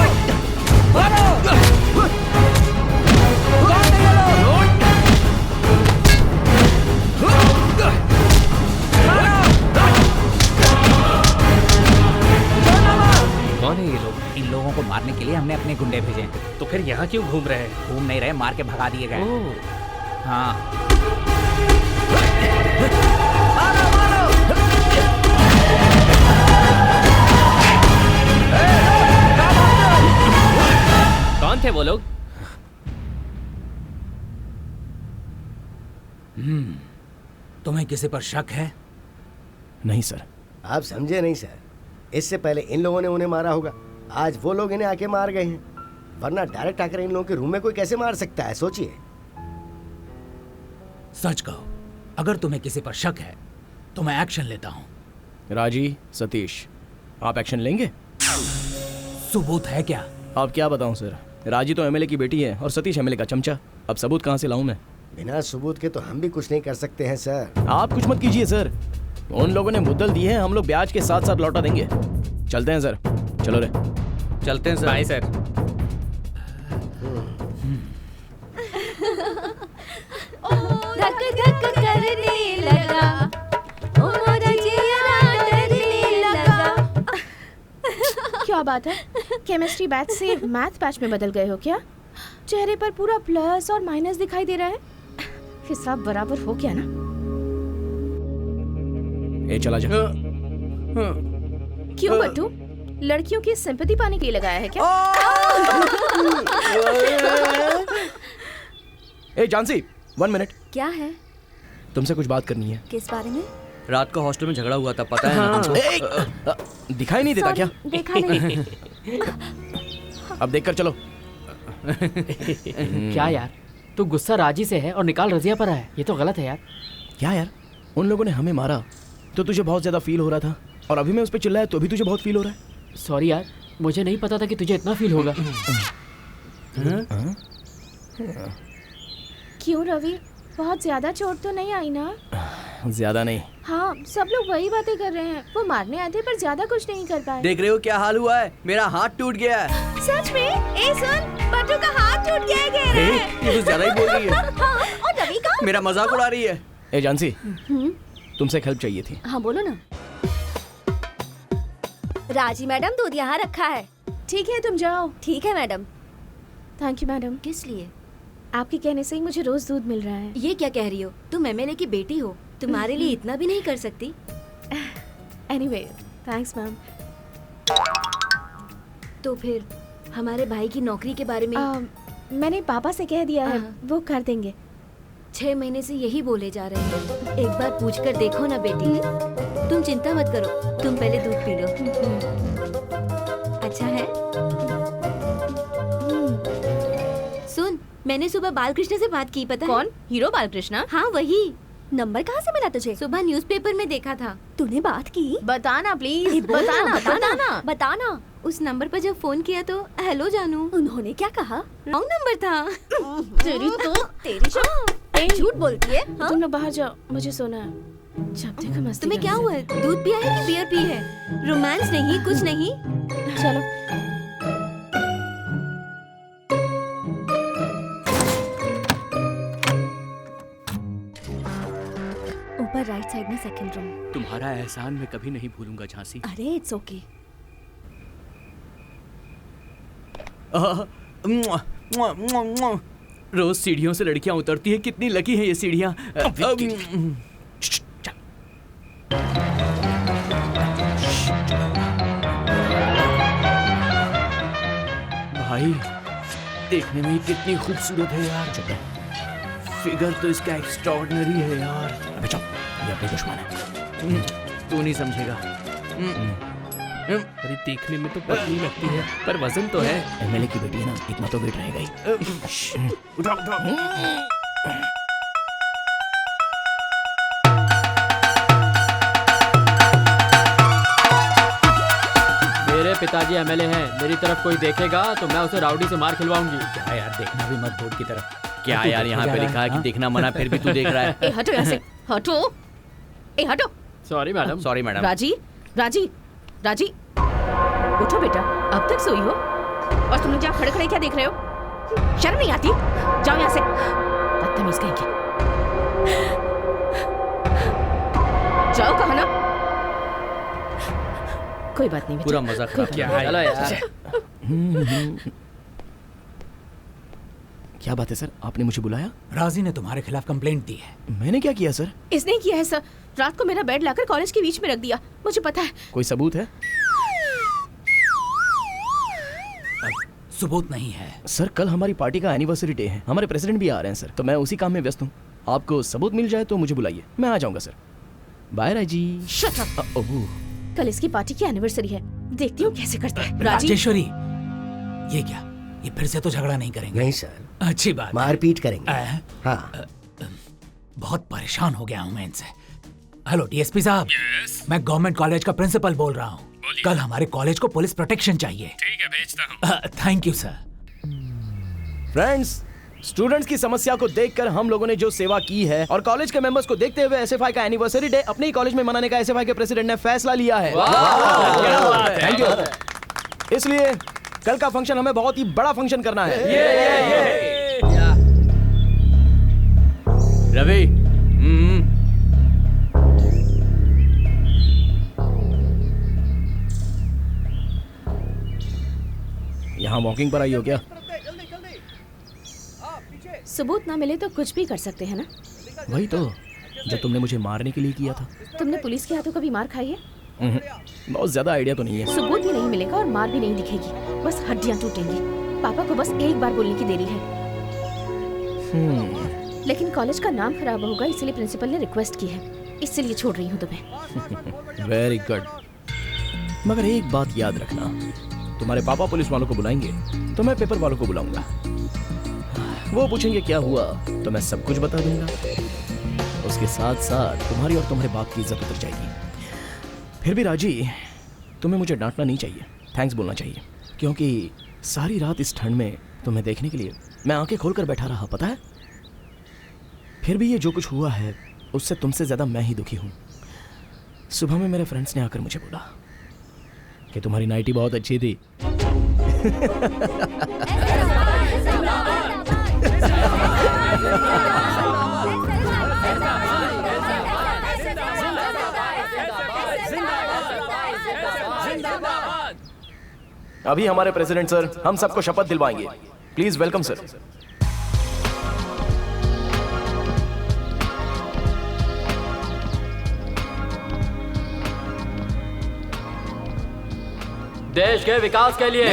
मारो। कौन है ये लोग? इन लोगों को मारने के लिए हमने अपने गुंडे भेजे हैं। तो फिर यहाँ क्यों घूम रहे हैं? घूम नहीं रहे, मार के भगा दिए गए। हाँ, कौन थे वो लोग? तुम्हें किसी पर शक है? नहीं सर। आप समझे नहीं सर, इससे पहले इन लोगों ने उन्हें मारा होगा, आज वो लोग इन्हें आके मार गए हैं, वरना डायरेक्ट आकर इन लोगों के रूम में कोई कैसे मार सकता है? सोचिए। सच कहो, अगर तुम्हें किसी पर शक है तो मैं एक्शन लेता हूँ। राजी, सतीश, आप एक्शन लेंगे? सबूत है क्या? आप क्या बताऊं सर, राजी तो एमएलए की बेटी है और सतीश एमएलए का चमचा। अब सबूत कहाँ से लाऊं मैं? बिना सबूत के तो हम भी कुछ नहीं कर सकते हैं सर। आप कुछ मत कीजिए सर, उन लोगों ने मुद्दल दी है, हम लोग ब्याज के साथ साथ लौटा देंगे। चलते हैं सर, चलो रे। चलते हैं सर। Bye sir. धक धक करने लगा, ओ मोरा जिया डरने लगा। क्या बात है, केमिस्ट्री बैच से मैथ बैच में बदल गए हो क्या? चेहरे पर पूरा प्लस और माइनस दिखाई दे रहा है। हिसाब बराबर हो क्या ना? ए चला जा। क्यों बट्टू, लड़कियों की सिंपैथी पाने के लिए लगाया है क्या? ए जानसी, 1 मिनट। क्या है? तुमसे कुछ बात करनी है। किस बारे में? रात को हॉस्टल में झगड़ा हुआ था, पता है ना तुमको? दिखाई नहीं देता क्या? देखा नहीं। अब देखकर चलो। क्या यार, तू गुस्सा राजी से है और निकाल रजिया पर है, ये तो गलत है यार। क्या यार, उन लोगों ने हमें मारा तो तुझे बहुत ज्यादा फील हो रहा था, और अभी मैं उस पर चिल्लाया तो भी तुझे बहुत फील हो रहा है। सॉरी यार, मुझे नहीं पता था कि तुझे इतना फील होगा। क्यों रवि, बहुत ज्यादा चोट तो नहीं आई ना? ज्यादा नहीं। हाँ, सब लोग वही बातें कर रहे हैं। वो मारने आए थे पर ज्यादा कुछ नहीं कर पाए। देख रहे हो क्या हाल हुआ है? मेरा हाथ टूट गया है। सच में? ए सुन, बट्टू का हाथ टूट गया कह रहा है। ये तो ज्यादा ही बोल रही है। हाँ, और रवि का? मेरा मजाक उड़ा रही है। ए जानसी, तुमसे एक हेल्प चाहिए थी। हाँ बोलो ना। राजी मैडम, दूध यहाँ रखा है। ठीक है, तुम जाओ। ठीक है मैडम। Thank you madam. किस लिए? आपके कहने से ही मुझे रोज दूध मिल रहा है। ये क्या कह रही हो? तुम एमएलए की बेटी हो, तुम्हारे लिए इतना भी नहीं कर सकती? Anyway, thanks ma'am. तो फिर हमारे भाई की नौकरी के बारे में? मैंने पापा से कह दिया है, वो कर देंगे। 6 महीने से यही बोले जा रहे हैं। एक बार पूछ कर देखो ना बेटी। तुम चिंता मत करो, तुम पहले दूध पी लो। अच्छा है? सुन, मैंने सुबह बालकृष्ण से बात की, पता है? कौन? हीरो बालकृष्ण? हाँ वही। नंबर कहाँ से मिला तुझे? सुबह न्यूज़पेपर में देखा था। तूने बात की? बताना प्लीज, बताना। बताना। उस नंबर पर जब फोन किया तो हेलो जानू, उन्होंने क्या कहा? रॉन्ग नंबर था। तेरी तो झूठ बोलती है। हाँ? तुम लोग बाहर जाओ, मुझे सोना है। जब देखो मस्ती। तुम्हें क्या हुआ है? दूध पिया है कि बियर पी है? रोमांस नहीं, कुछ नहीं? चलो। ऊपर राइट साइड में सेकंड रूम। तुम्हारा एहसान मैं कभी नहीं भूलूंगा झांसी। अरे इट्स ओके। रोज सीढ़ियों से लड़कियां उतरती है, कितनी लकी है ये सीढ़ियां। भाई देखने में कितनी खूबसूरत है यार। फिगर तो इसका एक्स्ट्राऑर्डिनरी है यार। अबे चुप, ये अपनी दुश्मन है। तू नहीं समझेगा। अरे देखने में तो पतली लगती है, पर वजन तो है। एमएलए की बेटी है ना, इतना तो वेट रहेगा ही। उठाओ उठाओ। मेरे पिताजी एमएलए हैं, मेरी तरफ कोई देखेगा तो मैं उसे राउडी से मार खिलवाऊंगी। क्या यार, देखना भी मत बोर्ड की तरफ। क्या यार, यहाँ पे लिखा है कि देखना मना, फिर भी तू देख रहा है। ए हटो यहाँ से, हटो। ए हटो। Sorry madam. Sorry madam. राजी, उठो बेटा, अब तक सोई हो? और तुम लोग जहाँ खड़े खड़े क्या देख रहे हो? शर्म नहीं आती? जाओ यहाँ से, बदतमीज कहीं के। जाओ, कहा ना। कोई बात नहीं, पूरा मजा खराब क्या है? चलो यार। क्या बात है सर, आपने मुझे बुलाया? राजी ने तुम्हारे खिलाफ कंप्लेंट दी है। मैंने क्या किया सर? इसने किया है सर। रात को मेरा बेड लाकर कॉलेज के बीच में रख दिया, मुझे पता है। कोई सबूत है? सबूत नहीं है सर। कल हमारी पार्टी का एनिवर्सरी डे है, हमारे प्रेसिडेंट भी आ रहे हैं सर, तो मैं उसी काम में व्यस्त हूँ। आपको सबूत मिल जाए तो मुझे बुलाइए, मैं आ जाऊंगा सर। बाय राजी। Shut up. कल इसकी पार्टी की एनिवर्सरी है, देखती हूँ कैसे करता है। राजेश्वरी, ये क्या, ये फिर से तो झगड़ा नहीं करेंगे? नहीं सर, अच्छी बात। मारपीट करेंगे। हाँ। बहुत परेशान हो गया हूँ मैं इनसे। हेलो डीएसपी साहब। मैं गवर्नमेंट कॉलेज का प्रिंसिपल बोल रहा हूँ। कल हमारे कॉलेज को पुलिस प्रोटेक्शन चाहिए। ठीक है, भेजता हूँ। Thank you sir. Friends, students की समस्या को देखकर हम लोगों ने जो सेवा की है और कॉलेज के मेंबर्स को देखते हुए एसएफआई का एनिवर्सरी डे अपने ही कॉलेज में मनाने का एसएफआई के प्रेसिडेंट ने फैसला लिया है। Thank you. इसलिए कल का फंक्शन हमें बहुत ही बड़ा फंक्शन करना है। रवि, यहाँ वॉकिंग पर आई हो क्या? सबूत ना मिले तो कुछ भी कर सकते हैं ना। वही तो जो तुमने मुझे मारने के लिए किया था। तुमने पुलिस के हाथों कभी मार खाई है? बहुत ज्यादा आइडिया तो नहीं है। सबूत भी नहीं मिलेगा और मार भी नहीं दिखेगी, बस हड्डियां टूटेंगी। पापा को बस एक बार बोलने की देरी है। लेकिन कॉलेज का नाम खराब होगा, इसलिए प्रिंसिपल ने रिक्वेस्ट की है, इसलिए छोड़ रही हूँ तुम्हें। Very good. मगर एक बात याद रखना, तुम्हारे पापा पुलिस वालों को बुलाएंगे तो मैं पेपर वालों को बुलाऊंगा। वो पूछेंगे क्या हुआ तो मैं सब कुछ बता दूंगा। उसके साथ साथ तुम्हारी और तुम्हारे बाप की इज्जत उतर जाएगी। फिर भी राजी, तुम्हें मुझे डांटना नहीं चाहिए, थैंक्स बोलना चाहिए, क्योंकि सारी रात इस ठंड में तुम्हें देखने के लिए मैं आंखें खोलकर बैठा रहा, पता है। फिर भी ये जो कुछ हुआ है उससे तुमसे ज्यादा मैं ही दुखी हूँ। सुबह में मेरे फ्रेंड्स ने आकर मुझे बोला कि तुम्हारी नाइटी बहुत अच्छी थी। अभी हमारे प्रेसिडेंट सर हम सबको शपथ दिलवाएंगे। Please welcome sir. देश के विकास के लिए,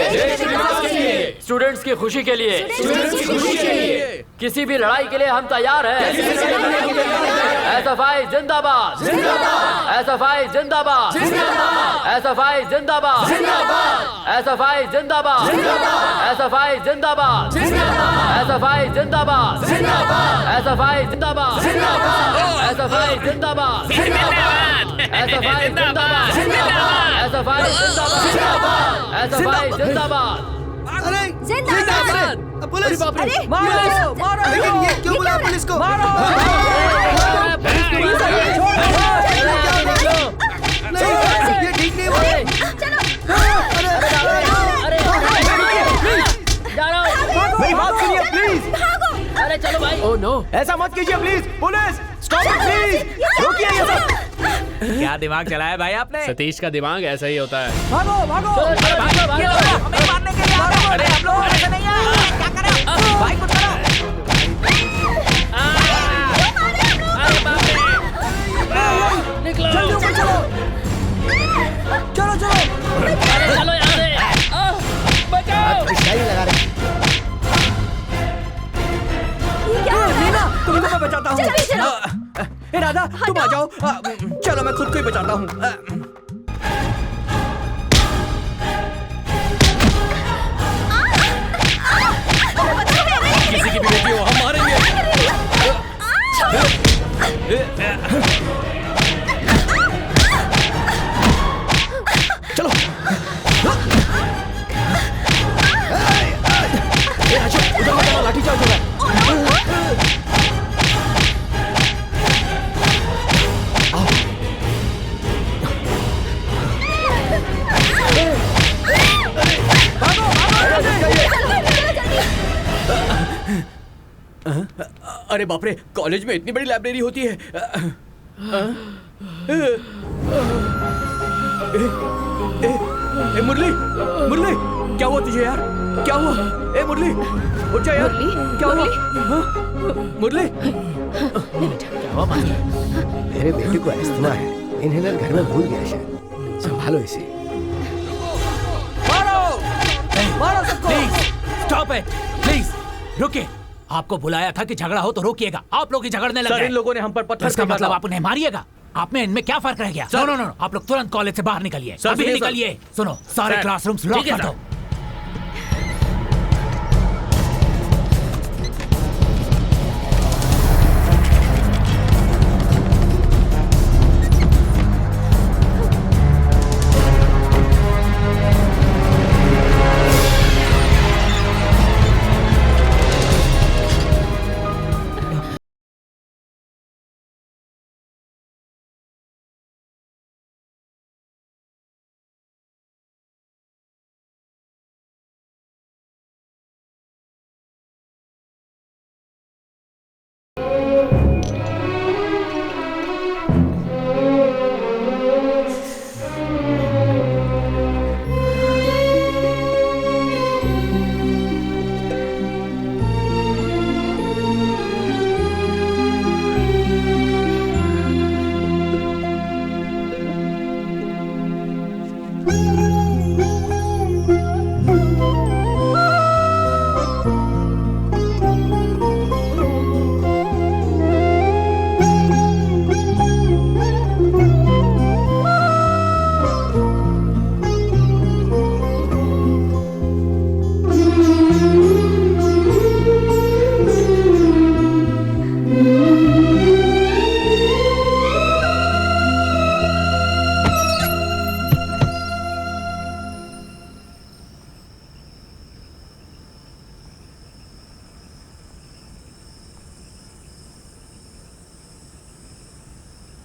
स्टूडेंट्स की खुशी के लिए, किसी भी लड़ाई के लिए हम तैयार हैं। एसएफआई जिंदाबाद, एसएफआई जिंदाबाद, एसएफआई जिंदाबाद, एसएफआई जिंदाबाद, एसएफआई जिंदाबाद, एसएफआई जिंदाबाद, एसएफआई जिंदाबाद, एसएफआई जिंदाबाद, एसएफआई जिंदाबाद, एसएफआई जिंदाबाद, एसएफआई जिंदाबाद। अरे जिंदाबाद। पुलिस, अरे मारो मारो, लेकिन ये क्यों बुला पुलिस को? मारो ये ठीक नहीं हुआ। मेरी बात सुनिए प्लीज। अरे चलो भाई। ओह नो, ऐसा मत कीजिए please. Police stop it please, रोकिए ये सब। क्या दिमाग चलाया भाई आपने? सतीश का दिमाग ऐसा ही होता है। भागो भागो, हमें मारने के लिए आ रहे हो। अरे हम लोग ऐसे नहीं है, क्या करें? भाई कुछ करो। निकलो, चलो चलो चलो चलो। अरे चलो यहाँ से। बचाओ। शाही लगा रहे। नीना, तुमको मैं बचाता हूँ। ए राधा, तुम आ जाओ। चलो मैं खुद को ही बचाता हूँ। किसी की भी बेटी हो, हम मारेंगे। चलो उधर लाठी चार्ज होगा। अरे बाप रे, कॉलेज में इतनी बड़ी लाइब्रेरी होती है। मुरली, मुरली, क्या हुआ तुझे यार? क्या हुआ? ए मुरली, उठ जा यार। क्या हुआ? मुरली, क्या हुआ? मेरे बेटे को अस्थमा है, इन्हेलर घर में भूल गया शायद। संभालो इसे। मारो मारो सबको। प्लीज स्टॉप इट, प्लीज रुकिए। आपको बुलाया था कि झगड़ा हो तो रोकिएगा, आप लोग ही झगड़ने लग सर गए। इन लोगों ने हम पर पत्थर इसका फेंका मतलब था। आप उन्हें मारिएगा? आप में इनमें क्या फर्क रह गया? नो नो नो, आप लोग तुरंत कॉलेज से बाहर निकलिए। सर, अभी सुनिए, निकलिए। सुनो, सारे सर, क्लासरूम्स लॉक ठीक है, कर दो।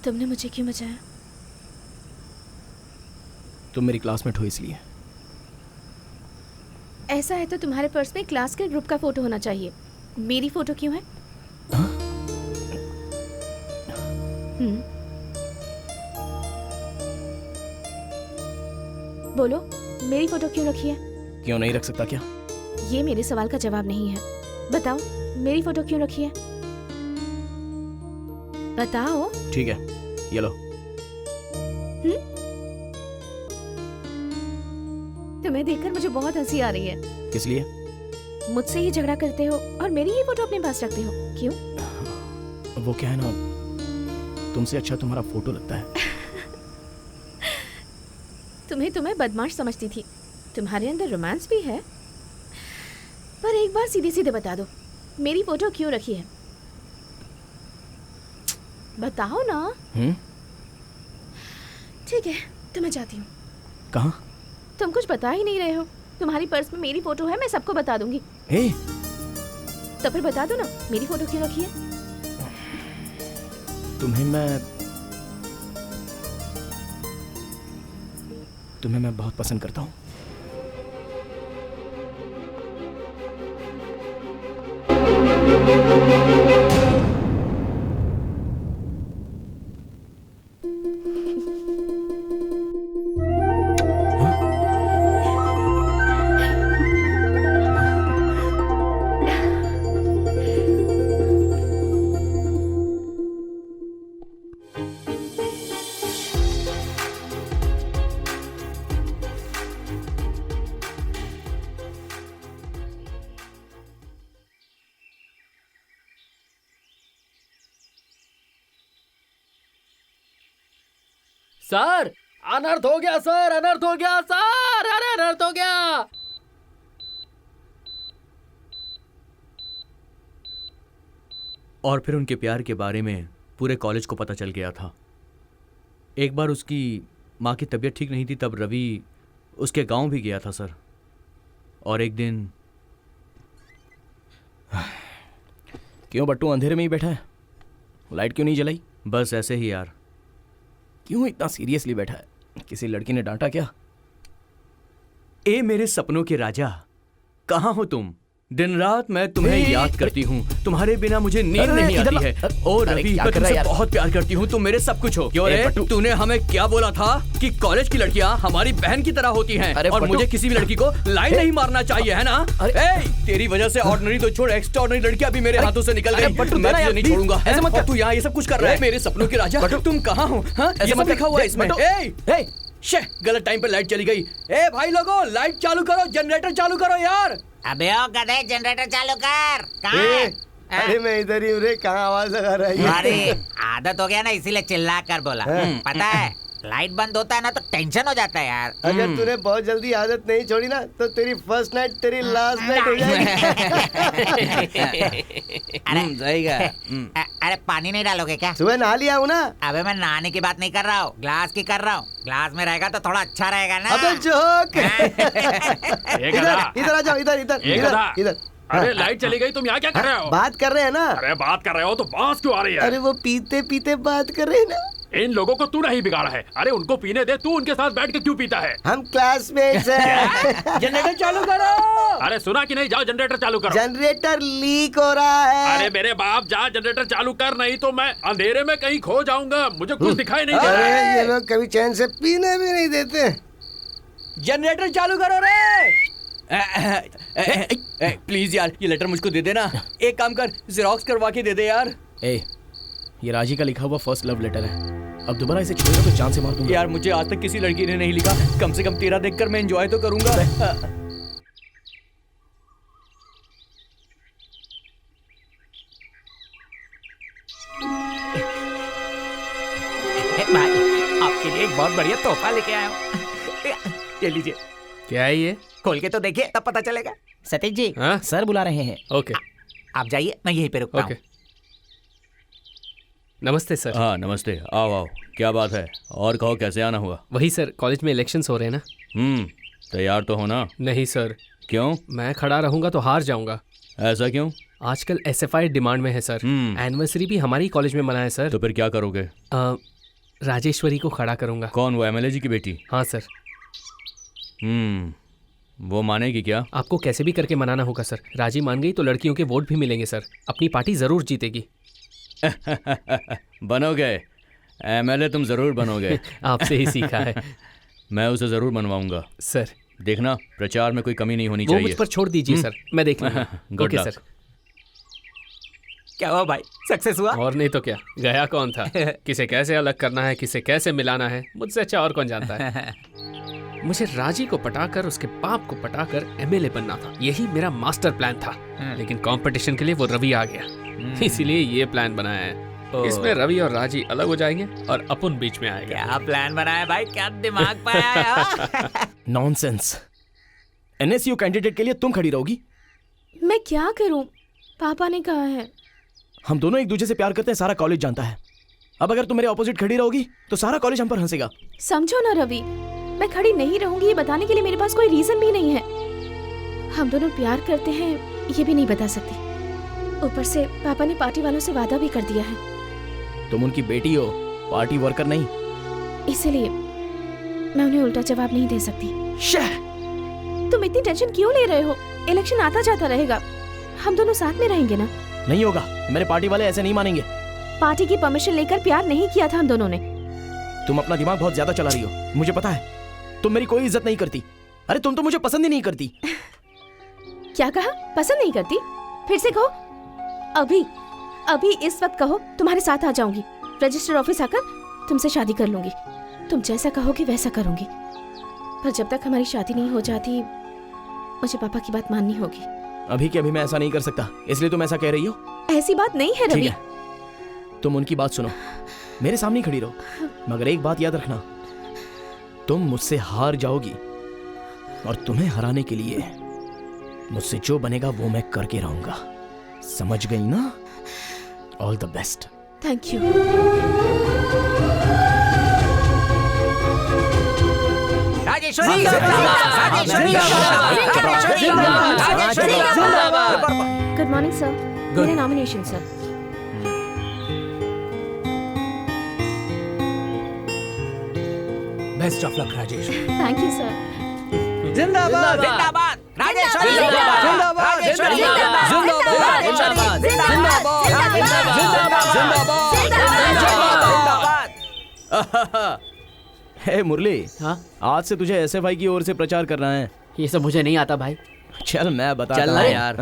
तुमने मुझे क्यों बचाया? तुम मेरी क्लासमेट हो इसलिए। ऐसा है तो तुम्हारे पर्स में क्लास के ग्रुप का फोटो होना चाहिए। मेरी फोटो क्यों है? बोलो, मेरी फोटो क्यों रखी है? क्यों नहीं रख सकता क्या? ये मेरे सवाल का जवाब नहीं है। बताओ, मेरी फोटो क्यों रखी है? बताओ। ठीक है, ये लो। तुम्हें देखकर मुझे बहुत हंसी आ रही है। किस लिए? मुझसे ही झगड़ा करते हो और मेरी ही फोटो अपने पास रखते हो, क्यों? वो क्या है ना, तुमसे अच्छा तुम्हारा फोटो लगता है। तुम्हें बदमाश समझती थी। तुम्हारे अंदर रोमांस भी है। पर एक बार सीधे सीधे बता दो, मेरी फोटो क्यों रखी है? बताओ ना। ठीक है, तो मैं जाती हूँ। कहाँ? तुम कुछ बता ही नहीं रहे हो। तुम्हारी पर्स में मेरी फोटो है, मैं सबको बता दूंगी। तो फिर बता दो ना, मेरी फोटो क्यों रखी है? तुम्हें मैं बहुत पसंद करता हूँ। सर, अनर्थ हो गया सर, अनर्थ हो गया सर, अरे अनर्थ हो गया। और फिर उनके प्यार के बारे में पूरे कॉलेज को पता चल गया था। एक बार उसकी माँ की तबीयत ठीक नहीं थी, तब रवि उसके गांव भी गया था सर। और एक दिन क्यों बट्टू अंधेरे में ही बैठा है? लाइट क्यों नहीं जलाई? बस ऐसे ही यार। क्यों इतना सीरियसली बैठा है? किसी लड़की ने डांटा क्या? ए मेरे सपनों के राजा, कहाँ हो तुम? दिन रात मैं तुम्हें याद करती हूँ। तुम्हारे बिना मुझे नींद नहीं आती है। ओ रवि, मैं तुमसे बहुत प्यार करती हूँ, तुम मेरे सब कुछ हो। क्यों रे? तूने हमें क्या बोला था कि कॉलेज की लड़कियाँ हमारी बहन की तरह होती हैं और मुझे किसी भी लड़की को लाइन नहीं मारना चाहिए, है ना? तेरी वजह से ऑर्डिनरी तो छोड़, एक्स्ट्राऑर्डिनरी लड़कियाँ भी मेरे हाथों से निकल गई। मैं तुझे नहीं छोड़ूंगा। ऐसे मत कर, तू यहाँ ये सब कुछ कर रहा है। मेरे सपनों के राजा, तुम कहाँ हो? ये सब लिखा हुआ है इसमें। गलत टाइम पे लाइट चली गई। ए भाई लोगों, लाइट चालू करो, जनरेटर चालू करो यार। अबे ओ गधे, जनरेटर चालू कर। कहाँ है? अरे मैं इधर ही हूँ रे, कहाँ आवाज लगा रहा है? अरे आदत हो गया ना, इसीलिए चिल्ला कर बोला। पता है, लाइट बंद होता है ना तो टेंशन हो जाता है यार। अगर तूने बहुत जल्दी आदत नहीं छोड़ी ना तो तेरी फर्स्ट नाइट तेरी लास्ट नाइट हो जाएगी। अरे पानी नहीं डालोगे क्या? सुबह नहा लिया हूँ ना। अबे मैं नहाने की बात नहीं कर रहा हूँ, ग्लास की कर रहा हूँ। ग्लास में रहेगा तो थोड़ा अच्छा रहेगा ना। अबे जोक। इधर आ जाओ, इधर इधर इधर इधर। अरे लाइट चली गई, तुम यहाँ क्या कर रहे हो? बात कर रहे हैं ना। अरे बात कर रहे हो तो बांस क्यों आ रही है? अरे वो पीते पीते बात कर रहे हैं ना। इन लोगों को तू नहीं बिगाड़ा है। अरे उनको पीने दे, तू उनके साथ बैठ के क्यों पीता है? हम क्लासमेट्स हैं। जनरेटर चालू करो। अरे सुना कि नहीं? जाओ जनरेटर चालू करो। जनरेटर लीक हो रहा है। अरे मेरे बाप, जा जनरेटर चालू कर, नहीं तो मैं अंधेरे में कहीं खो जाऊंगा। मुझे कुछ दिखाई नहीं दे रहा है। अरे ये लोग कभी चैन से पीने भी नहीं देते। जनरेटर चालू करो रे। प्लीज यार, ये लेटर मुझको दे देना। एक काम कर, जेरोक्स करवा के दे दे यार। ये राजी का लिखा हुआ फर्स्ट लव लेटर है। अब दोबारा इसे छोड़ेगा तो जान से मार दूंगा। यार मुझे आज तक किसी लड़की ने नहीं लिखा, कम से कम तेरा देखकर मैं एंजॉय तो करूंगा। भाई, आपके लिए एक बहुत बढ़िया तोहफा लेके आया हूँ। ये लीजिए। क्या है ये? खोल के तो देखिए, तब पता चलेगा। सतीश जी, सर बुला रहे हैं। ओके, आप जाइए, मैं यहीं पे रुकता हूँ। नमस्ते सर। हाँ नमस्ते, आओ आओ। क्या बात है? और कहो, कैसे आना हुआ? वही सर, कॉलेज में इलेक्शंस हो रहे हैं ना। तैयार तो हो ना? नहीं सर। क्यों? मैं खड़ा रहूंगा तो हार जाऊंगा। ऐसा क्यों? आजकल SFI डिमांड में है सर। एनिवर्सरी भी हमारी कॉलेज में मनाए सर। तो फिर क्या करोगे? राजेश्वरी को खड़ा करूंगा। कौन, वो एमएलए जी की बेटी? हाँ सर। वो मानेगी क्या? आपको कैसे भी करके मनाना होगा सर। राजी मान गई तो लड़कियों के वोट भी मिलेंगे सर। अपनी पार्टी जरूर जीतेगी। बनोगे एमएलए, तुम जरूर बनोगे। आपसे ही सीखा है। मैं उसे जरूर बनवाऊंगा सर। देखना, प्रचार में कोई कमी नहीं होनी वो चाहिए। मुझ पर छोड़ दीजिए सर, मैं देख लूंगा। Good okay luck. सर। क्या हुआ भाई, सक्सेस हुआ? और नहीं तो क्या, गया कौन था। किसे कैसे अलग करना है, किसे कैसे मिलाना है, मुझसे अच्छा और कौन जानता है। मुझे राजी को पटाकर उसके बाप को पटाकर एमएलए बनना था। यही मेरा मास्टर प्लान था। लेकिन कंपटीशन के लिए वो रवि आ गया, इसीलिए ये प्लान बनाया है। इसमें रवि और राजी अलग हो जाएंगे और अपन बीच में आएगा। क्या प्लान बनाया भाई, क्या दिमाग पाया है? नॉनसेंस। एनएसयू कैंडिडेट के लिए तुम खड़ी रहोगी? मैं क्या करूं? पापा ने कहा है। हम दोनों एक दूसरे से प्यार करते हैं, सारा कॉलेज जानता है। अब अगर तुम मेरे ऑपोजिट खड़ी रहोगी तो सारा कॉलेज हम पर हंसेगा। समझो ना रवि, मैं खड़ी नहीं रहूंगी ये बताने के लिए मेरे पास कोई रीजन भी नहीं है। हम दोनों प्यार करते हैं ये भी नहीं बता सकती। ऊपर से पापा ने पार्टी वालों से वादा भी कर दिया है। तुम उनकी बेटी हो, पार्टी वर्कर नहीं। इसीलिए मैं उन्हें उल्टा जवाब नहीं दे सकती। तुम इतनी टेंशन क्यों ले रहे हो? इलेक्शन आता जाता रहेगा, हम दोनों साथ में रहेंगे ना। नहीं होगा, मेरे पार्टी वाले ऐसे नहीं मानेंगे। पार्टी की परमिशन लेकर प्यार नहीं किया था हम दोनों ने। तुम अपना दिमाग बहुत ज्यादा चला रही हो, मुझे पता है। तुम मेरी कोई इज्जत नहीं करती। अरे तुम तो मुझे पसंद ही नहीं करती। क्या कहा? पसंद नहीं करती? फिर से कहो। अभी इस वक्त कहो, तुम्हारे साथ आ जाऊंगी। रजिस्टर ऑफिस आकर तुमसे शादी कर लूंगी। तुम जैसा कहोगी वैसा करूंगी। पर जब तक हमारी शादी नहीं हो जाती मुझे पापा की बात माननी होगी। अभी के अभी मैं ऐसा नहीं कर सकता, इसलिए तुम ऐसा कह रही हो। ऐसी बात नहीं है रवि। तुम उनकी बात सुनो, मेरे सामने खड़ी रहो। मगर एक बात याद रखना, तुम मुझसे हार जाओगी और तुम्हें हराने के लिए मुझसे जो बनेगा वो मैं करके रहूंगा। समझ गई ना? All the best. Thank you. Rajeshwari, good morning sir. मेरा nomination sir. Best of luck Rajesh. Thank you sir. जिंदाबाद जिंदाबाद राजेश्वरी, जिंदाबाद राजेश्वरी, जिंदाबाद जिंदाबाद। हे मुरली, हाँ? आज से तुझे एसएफआई की ओर से प्रचार करना है। ये सब मुझे नहीं आता भाई। चल मैं बता। चलना यार,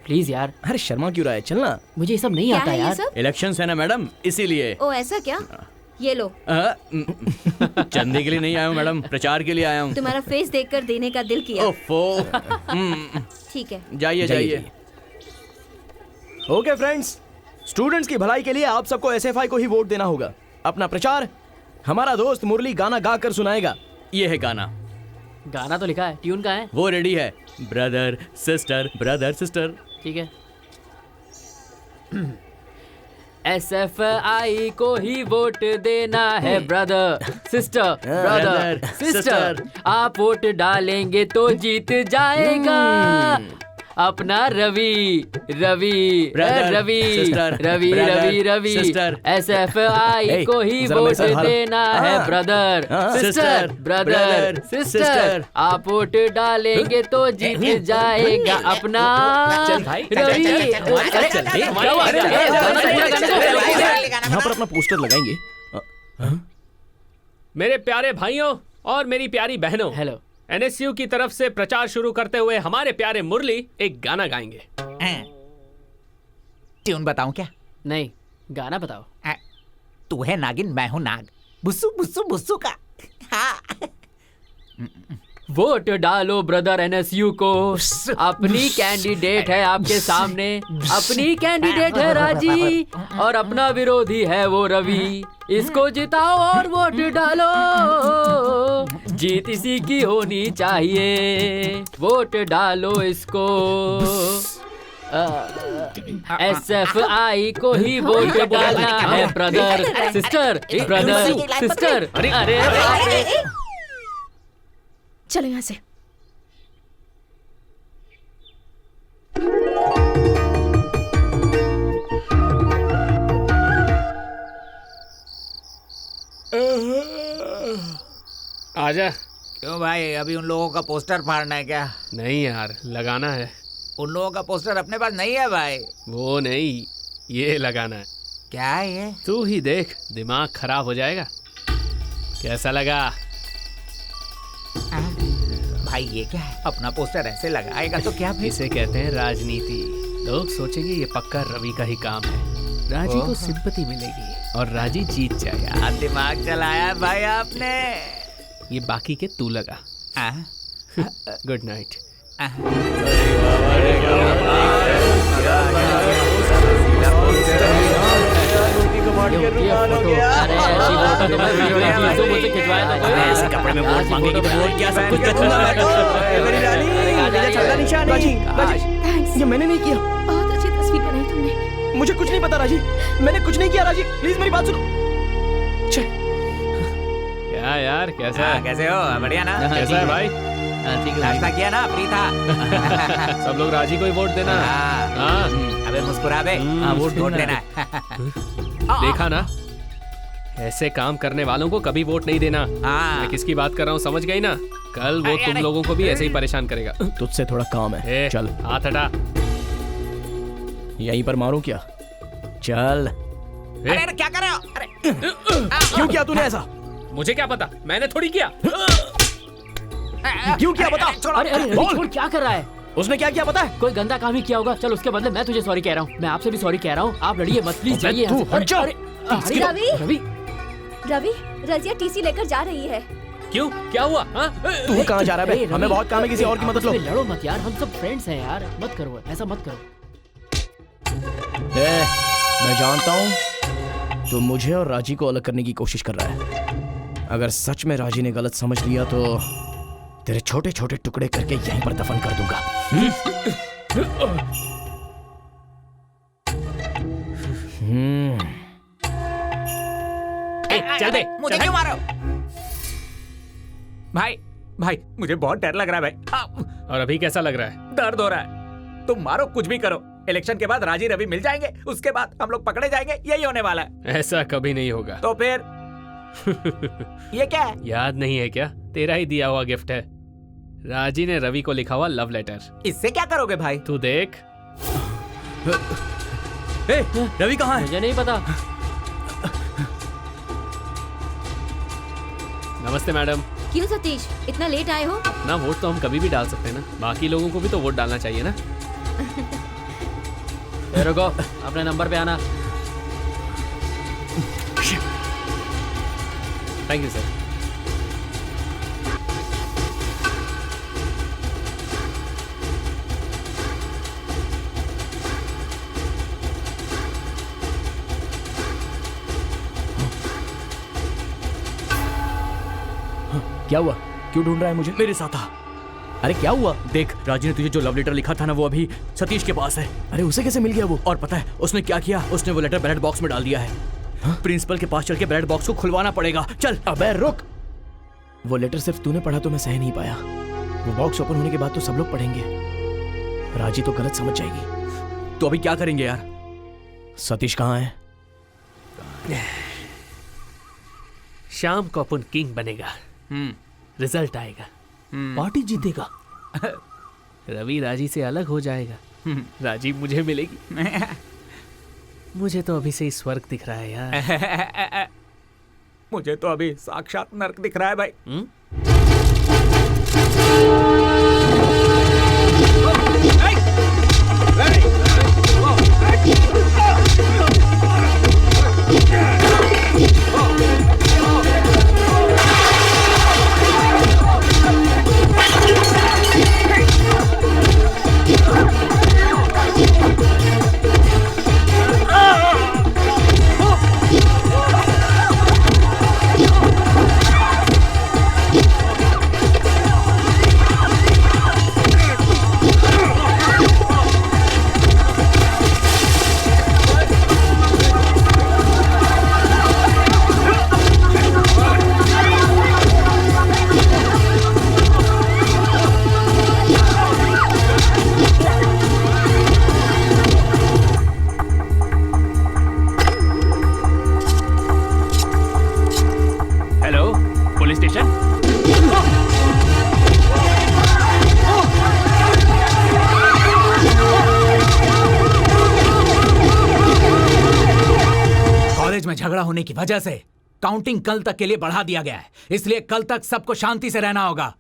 प्लीज यार। अरे शर्मा क्यों रहा है, चलना। मुझे ये सब नहीं आता यार। इलेक्शन है ना मैडम, इसीलिए। ओ ऐसा क्या? ये लो। चंदी के लिए नहीं आया हूँ मैडम, प्रचार के लिए आया हूँ। तुम्हारा फेस देखकर देने का दिल किया। ओफो। ठीक है, जाइए जाइए। ओके फ्रेंड्स, स्टूडेंट्स की भलाई के लिए आप सबको एसएफआई को ही वोट देना होगा। अपना प्रचार हमारा दोस्त मुरली गाना गा कर सुनाएगा। ये है गाना। गाना तो लिखा है, ट्यून कहाँ है? वो रेडी है। Brother sister, brother sister. ठीक है। SFI को ही वोट देना है ब्रदर सिस्टर, ब्रदर सिस्टर। आप वोट डालेंगे तो जीत जाएगा अपना रवि, रवि रवि रवि रवि रवि। SFI को ही वोट देना है ब्रदर सिस्टर, ब्रदर सिस्टर। आप वोट डालेंगे तो जीत जाएगा अपना रवि। यहाँ पर अपना पोस्टर लगाएंगे। मेरे प्यारे भाइयों और मेरी प्यारी बहनों, हेलो। एनएसयू की तरफ से प्रचार शुरू करते हुए हमारे प्यारे मुरली एक गाना गाएंगे। ट्यून बताऊं क्या? नहीं, गाना बताओ। तू है नागिन, मैं हूं नाग, बुस्सू बुस्सू बुस्सू का। हाँ। वोट डालो ब्रदर एनएसयू को, अपनी कैंडिडेट है आपके सामने। अपनी कैंडिडेट है राजी और अपना विरोधी है वो रवि। इसको जिताओ और वोट डालो, जीत इसी की होनी चाहिए। वोट डालो इसको, SFI को ही वोट डालना है ब्रदर सिस्टर, ब्रदर सिस्टर। अरे चलो यहाँ से। आजा। क्यों भाई, अभी उन लोगों का पोस्टर फाड़ना है क्या? नहीं यार, लगाना है। उन लोगों का पोस्टर अपने पास नहीं है भाई। वो नहीं, ये लगाना है। क्या है ये? तू ही देख, दिमाग खराब हो जाएगा। कैसा लगा? भाई ये क्या है? अपना पोस्टर ऐसे लगाएगा तो क्या भाई? इसे कहते हैं राजनीति। लोग सोचेंगे ये पक्का रवि का ही काम है। राजी को सिंपैथी मिलेगी और राजी जीत जाएगा। दिमाग चलाया भाई आपने। ये बाकी के तू लगा। Good night. ऐसे कपड़े में वोट मांगेगी तो वोट क्या सब कुछ करूंगा मैं तो। मेरी रानी, मुझे चलना निशान नहीं। राजी, ये मैंने नहीं किया। बहुत अच्छी तस्वीर बनाई तुमने। मुझे कुछ नहीं पता राजी, मैंने कुछ नहीं किया। राजी प्लीज मेरी बात सुनो। क्या यार, कैसा है? कैसे हो? बढ़िया ना? कैसा है भाई? नाश्ता किया ना? फ्री था। सब लोग राजी को ही वोट देना। हाँ। अबे मुस्कुरा बे। वोट देना है। देखा ना, ऐसे काम करने वालों को कभी वोट नहीं देना। मैं किसकी बात कर रहा हूँ, समझ गई ना? कल वो तुम लोगों को भी ऐसे ही परेशान करेगा। तुझसे थोड़ा काम है। चल हाथ हटा। यहीं पर मारूं क्या? चल। अरे क्या कर रहे हो? अरे क्यों किया तूने ऐसा? मुझे क्या पता, मैंने थोड़ी किया। क्यों किया बता? अरे अरे छोड़, क्या कर रहा है? उसने क्या किया पता है? कोई गंदा काम ही किया होगा। चल उसके बदले मैं तुझे सॉरी कह रहा हूँ। मैं आपसे भी सॉरी कह रहा हूँ। आप लड़िए मत प्लीज, जाइए यहाँ से। रवि, रवि, रवि, रजिया टीसी लेकर जा रही है। क्यों, क्या हुआ? तू कहाँ जा रहा है? हमें बहुत काम है, किसी और की मदद लो। लड़ो मत यार, हम सब फ्रेंड्स हैं यार। मत करो ऐसा, मत करो। मैं जानता हूँ तू मुझे और राजी को अलग करने की कोशिश कर रहा है। अगर सच में राजी ने गलत समझ लिया तो तेरे छोटे छोटे टुकड़े करके यहीं पर दफन कर दूंगा। चल दे, मुझे क्यों मारो? भाई भाई मुझे बहुत डर लग रहा है भाई। और अभी कैसा लग रहा है? दर्द हो रहा है। तुम मारो कुछ भी करो, इलेक्शन के बाद राजी रवि मिल जाएंगे, उसके बाद हम लोग पकड़े जाएंगे, यही होने वाला है। ऐसा कभी नहीं होगा। तो फिर ये क्या है? याद नहीं है क्या? तेरा ही दिया हुआ गिफ्ट है। राजी ने रवि को लिखा हुआ लव लेटर। इससे क्या करोगे भाई? तू देख। रवि कहाँ है? मुझे नहीं पता। नमस्ते मैडम। क्यों सतीश, इतना लेट आए हो? अपना वोट तो हम कभी भी डाल सकते हैं ना, बाकी लोगों को भी तो वोट डालना चाहिए ना। रुको, अपने नंबर पे आना। Thank you sir. क्या हुआ? क्यों ढूंढ रहा है मुझे? मेरे साथ आ। अरे क्या हुआ? देख, राजी ने तुझे जो लव लेटर लिखा था ना, वो अभी सतीश के पास है। अरे उसे कैसे मिल गया वो? और पता है उसने क्या किया? उसने वो लेटर बैलेट बॉक्स में डाल दिया है। प्रिंसिपल के पास चल के बैलेट बॉक्स को खुलवाना पड़ेगा। चल। अबे रुक, वो लेटर सिर्फ तूने पढ़ा तो मैं सह नहीं पाया। वो बॉक्स ओपन होने के बाद तो सब लोग पढ़ेंगे। राजी तो गलत समझ जाएगी। तो अभी क्या करेंगे यार? सतीश कहाँ है? शाम को अपन किंग बनेगा। रिजल्ट आएगा, पार्टी जीतेगा। रवि राजी से अलग हो जाएगा। राजी मुझे मिलेगी। मुझे तो अभी से ही स्वर्ग दिख रहा है यार। मुझे तो अभी साक्षात नर्क दिख रहा है भाई। Police station. कॉलेज में झगड़ा होने की वजह से काउंटिंग कल तक के लिए बढ़ा दिया गया है, इसलिए कल तक सबको शांति से रहना होगा।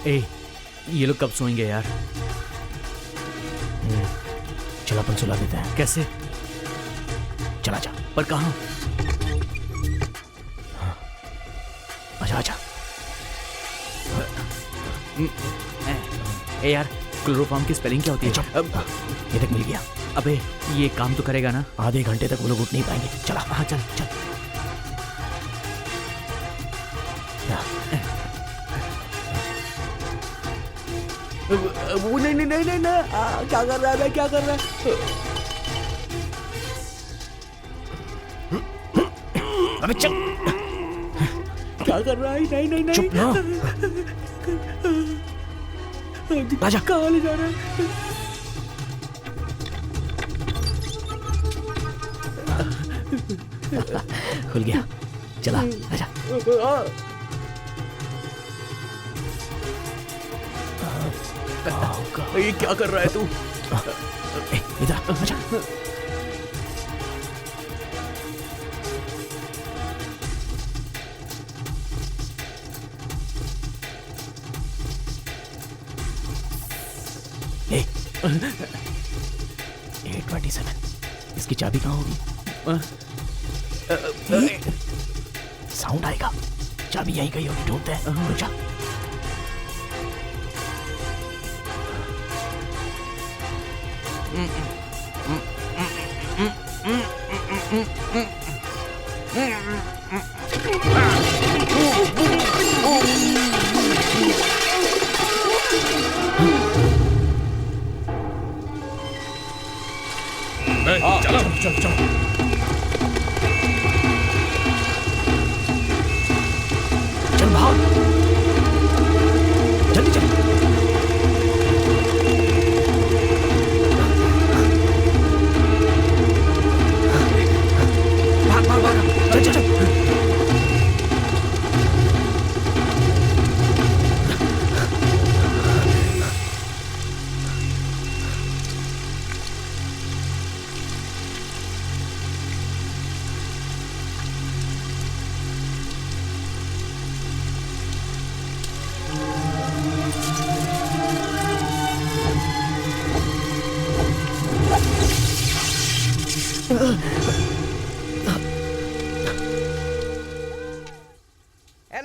ए, ये लोग कब सोएंगे यार? चल अपन सुला देते हैं। कैसे? चला जा। पर कहाँ? आजा आजा। ए यार, क्लोरोफॉर्म की स्पेलिंग क्या होती है? ये तक मिल गया। अबे ये काम तो करेगा ना? आधे घंटे तक वो लोग उठ नहीं पाएंगे। चला। हाँ चल चल। वो नहीं क्या कर रहा है? क्या कर रहा है? अबे चल। क्या कर रहा है? नहीं चुप ना। आजा। कहाँ ले जा रहा है? खुल गया। चला आजा। ये क्या कर रहा है तू? इधर आजा। ले 827। इसकी चाबी कहाँ होगी? साउंड आएगा। चाबी यहीं कहीं होगी, ढूंढते हैं। रुक जा। चलो चलो चलो। चल भाग। जल्दी चल। भाग भाग भाग। चल चल चल।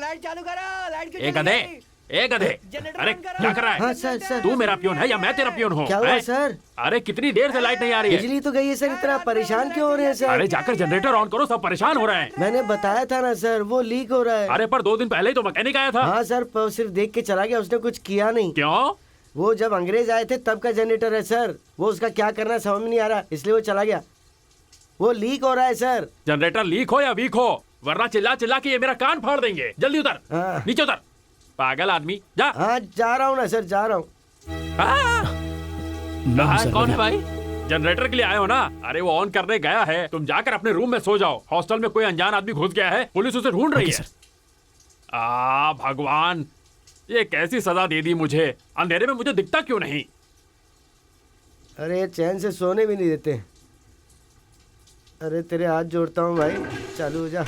लाइट चालू करो। लाइट एक गधे, एक गधे। अरे क्या कर रहा है? हाँ सर सर। तू मेरा पियोन है या मैं तेरा पियोन हूँ? क्या हुआ सर? अरे कितनी देर से लाइट नहीं आ रही है? बिजली तो गई है सर। इतना परेशान क्यों हो रहे हैं सर? अरे जाकर जनरेटर ऑन करो, सब परेशान हो रहे हैं। मैंने बताया था ना सर, वो लीक हो रहा है। अरे पर 2 दिन पहले ही तो मैकेनिक आया था। हाँ सर, पर सिर्फ देख के चला गया, उसने कुछ किया नहीं। क्यों? वो जब अंग्रेज आए थे तब का जनरेटर है सर। वो उसका क्या करना है समझ में नहीं आ रहा, इसलिए वो चला गया। वो लीक हो रहा है सर। जनरेटर लीक हो या वीक हो, वरना चिल्ला चिल्ला के ये मेरा कान फाड़ देंगे। जल्दी उतर। हाँ। नीचे उतर पागल आदमी। जा। हाँ जा रहा हूँ ना सर, जा रहा हूँ। कौन है भाई? जनरेटर के लिए आए हो ना? अरे वो ऑन करने गया है, तुम जाकर अपने रूम में सो जाओ। हॉस्टल में कोई अनजान आदमी घुस गया है, पुलिस उसे ढूंढ रही है। भगवान, ये कैसी सजा दे दी मुझे। अंधेरे में मुझे दिखता क्यों नहीं? अरे चैन से सोने भी नहीं देते। अरे तेरे हाथ जोड़ता हूँ भाई, चालू हो जा।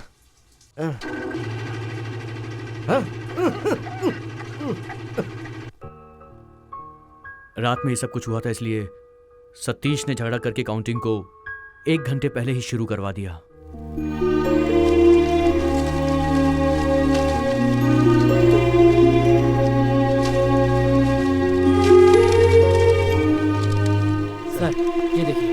रात में ये सब कुछ हुआ था, इसलिए सतीश ने झगड़ा करके काउंटिंग को 1 घंटे पहले ही शुरू करवा दिया। सर ये देखिए।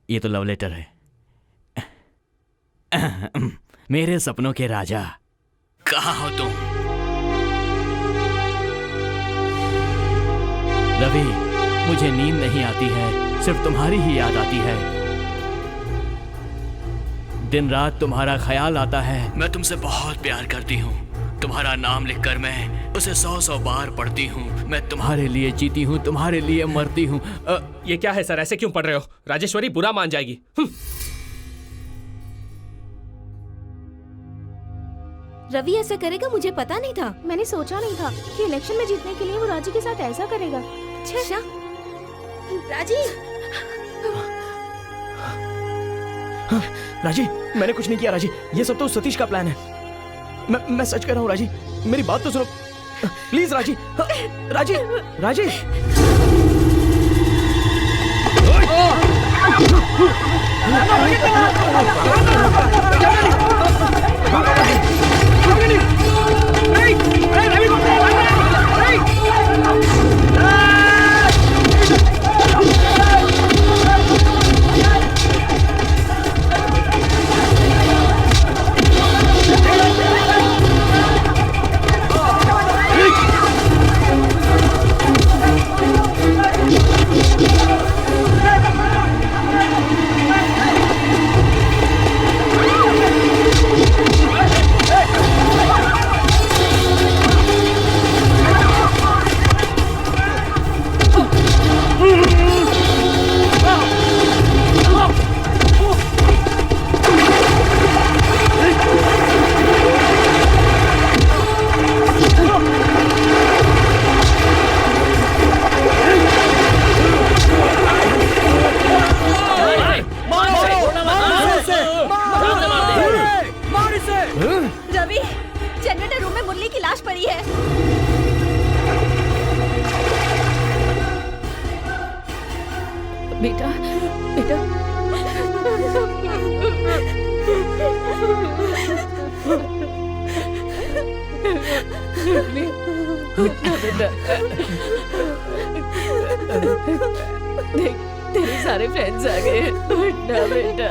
ये तो लव लेटर है। मेरे सपनों के राजा, कहाँ हो तुम? रवि, मुझे नींद नहीं आती है, सिर्फ तुम्हारी ही याद आती है। दिन रात तुम्हारा ख्याल आता है। मैं तुमसे बहुत प्यार करती हूँ। तुम्हारा नाम लिखकर मैं उसे 100 बार पढ़ती हूँ। मैं तुम्हारे लिए जीती हूँ, तुम्हारे लिए मरती हूँ। ये क्या है सर, ऐसे क्यों पढ़ रहे हो? राजेश्वरी बुरा मान जाएगी। रवि ऐसा करेगा, मुझे पता नहीं था। मैंने सोचा नहीं था कि इलेक्शन में जीतने के लिए वो राजी के साथ ऐसा करेगा। अच्छा राजी, राजी, मैंने कुछ नहीं किया राजी, ये सब तो सतीश का प्लान है। मैं सच कह रहा हूँ राजी, मेरी बात तो सुनो प्लीज राजी। राजी, राजी। रवि, जनरेटर रूम में मुरली की लाश पड़ी है। बेटा, बेटा। बेटा, देख तेरे सारे फ्रेंड्स आ गए। उठना बेटा।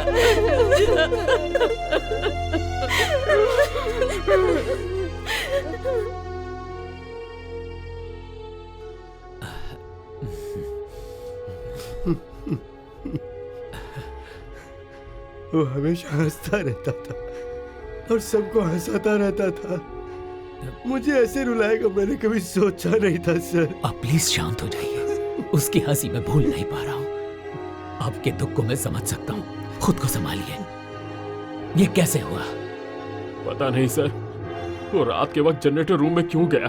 वो हमेशा हंसता रहता था और सबको हंसाता रहता था। मुझे ऐसे रुलाएगा मैंने कभी सोचा नहीं था सर। आप प्लीज शांत हो जाइए। उसकी हंसी मैं भूल नहीं पा रहा हूँ। आपके दुख को मैं समझ सकता हूँ। खुद को संभालिए। ये कैसे हुआ? पता नहीं सर, वो रात के वक्त जनरेटर रूम में क्यों गया?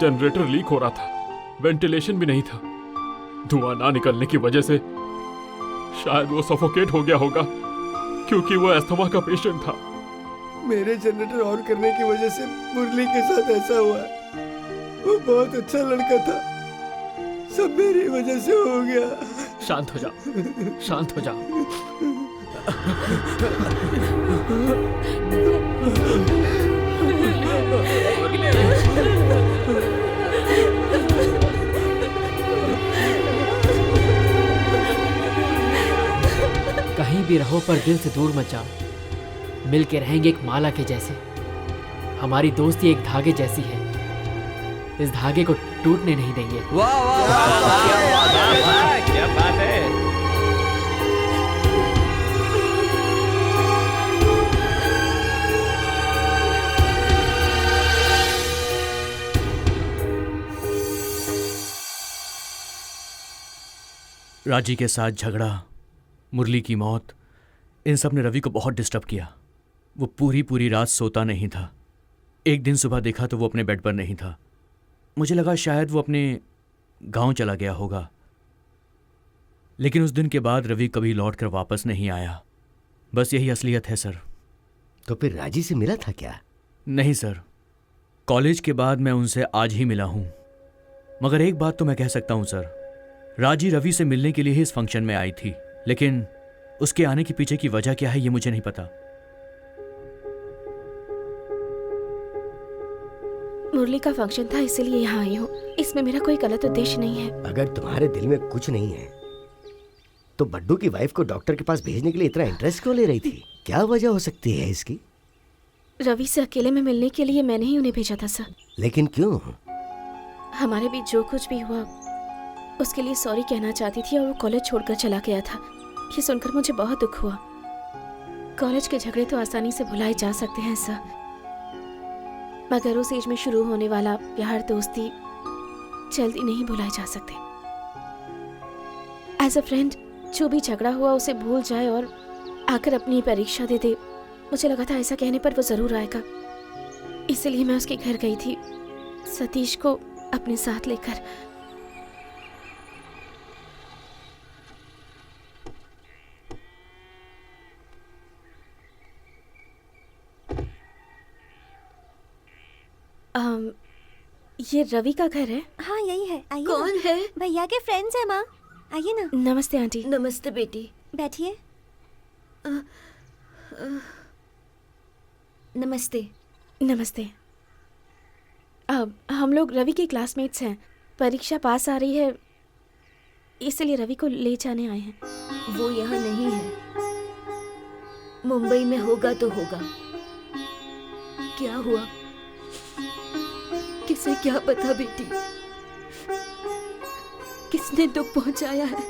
जनरेटर लीक हो रहा था, वेंटिलेशन भी नहीं था। धुआं ना निकलने की वजह से शायद वो सफोकेट हो गया होगा, क्योंकि वो अस्थमा का पेशेंट था। मेरे जनरेटर ऑन करने की वजह से मुरली के साथ ऐसा हुआ। वो बहुत अच्छा लड़का था, सब मेरी वजह से हो गया। शांत हो जाओ, शांत हो जाओ। कहीं भी रहो पर दिल से दूर मत जाओ। मिल के रहेंगे एक माला के जैसे। हमारी दोस्ती एक धागे जैसी है, इस धागे को टूटने नहीं देंगे। वाह वाह वाह, क्या बात है। राजी के साथ झगड़ा, मुरली की मौत, इन सब ने रवि को बहुत डिस्टर्ब किया। वो पूरी रात सोता नहीं था। एक दिन सुबह देखा तो वो अपने बेड पर नहीं था। मुझे लगा शायद वो अपने गांव चला गया होगा, लेकिन उस दिन के बाद रवि कभी लौटकर वापस नहीं आया। बस यही असलियत है सर। तो फिर राजी से मिला था क्या? नहीं सर, कॉलेज के बाद मैं उनसे आज ही मिला हूं। मगर एक बात तो मैं कह सकता हूं सर, राजी रवि से मिलने के लिए ही इस फंक्शन में आई थी, लेकिन उसके आने के पीछे की वजह क्या है ये मुझे नहीं पता। मुरली का फंक्शन था इसीलिए यहाँ आई हूँ। इसमें मेरा कोई गलत उद्देश्य नहीं है। अगर तुम्हारे दिल में कुछ नहीं है तो बड्डू की वाइफ को डॉक्टर के पास भेजने के लिए इतना इंटरेस्ट क्यों ले रही थी? क्या वजह हो सकती है इसकी? रवि से अकेले में मिलने के लिए मैंने ही उन्हें भेजा था सर। लेकिन क्यों? हमारे बीच जो कुछ भी हुआ उसके लिए सॉरी कहना चाहती थी और वो कॉलेज छोड़कर चला गया था। ये सुनकर मुझे बहुत दुख हुआ। कॉलेज के झगड़े तो आसानी से भुलाए जा सकते हैं सर, मगर उस एज में शुरू होने वाला प्यार दोस्ती जल्दी नहीं भुलाए जा सकते। एज अ फ्रेंड जो भी झगड़ा हुआ उसे भूल जाए और आकर अपनी परीक्षा दे दे। मुझे लगा था ऐसा कहने पर वो जरूर आएगा, इसलिए मैं उसके घर गई थी सतीश को अपने साथ लेकर। ये रवि का घर है? हाँ यही है, आइए। कौन है? भैया के फ्रेंड्स है माँ, आइए ना। नमस्ते आंटी। नमस्ते बेटी, बैठिए। नमस्ते। नमस्ते। हम लोग रवि के क्लासमेट्स हैं। परीक्षा पास आ रही है इसलिए रवि को ले जाने आए हैं। वो यहाँ नहीं है, मुंबई में होगा तो होगा। क्या हुआ, किसे क्या पता बेटी, किसने दुख पहुंचाया है।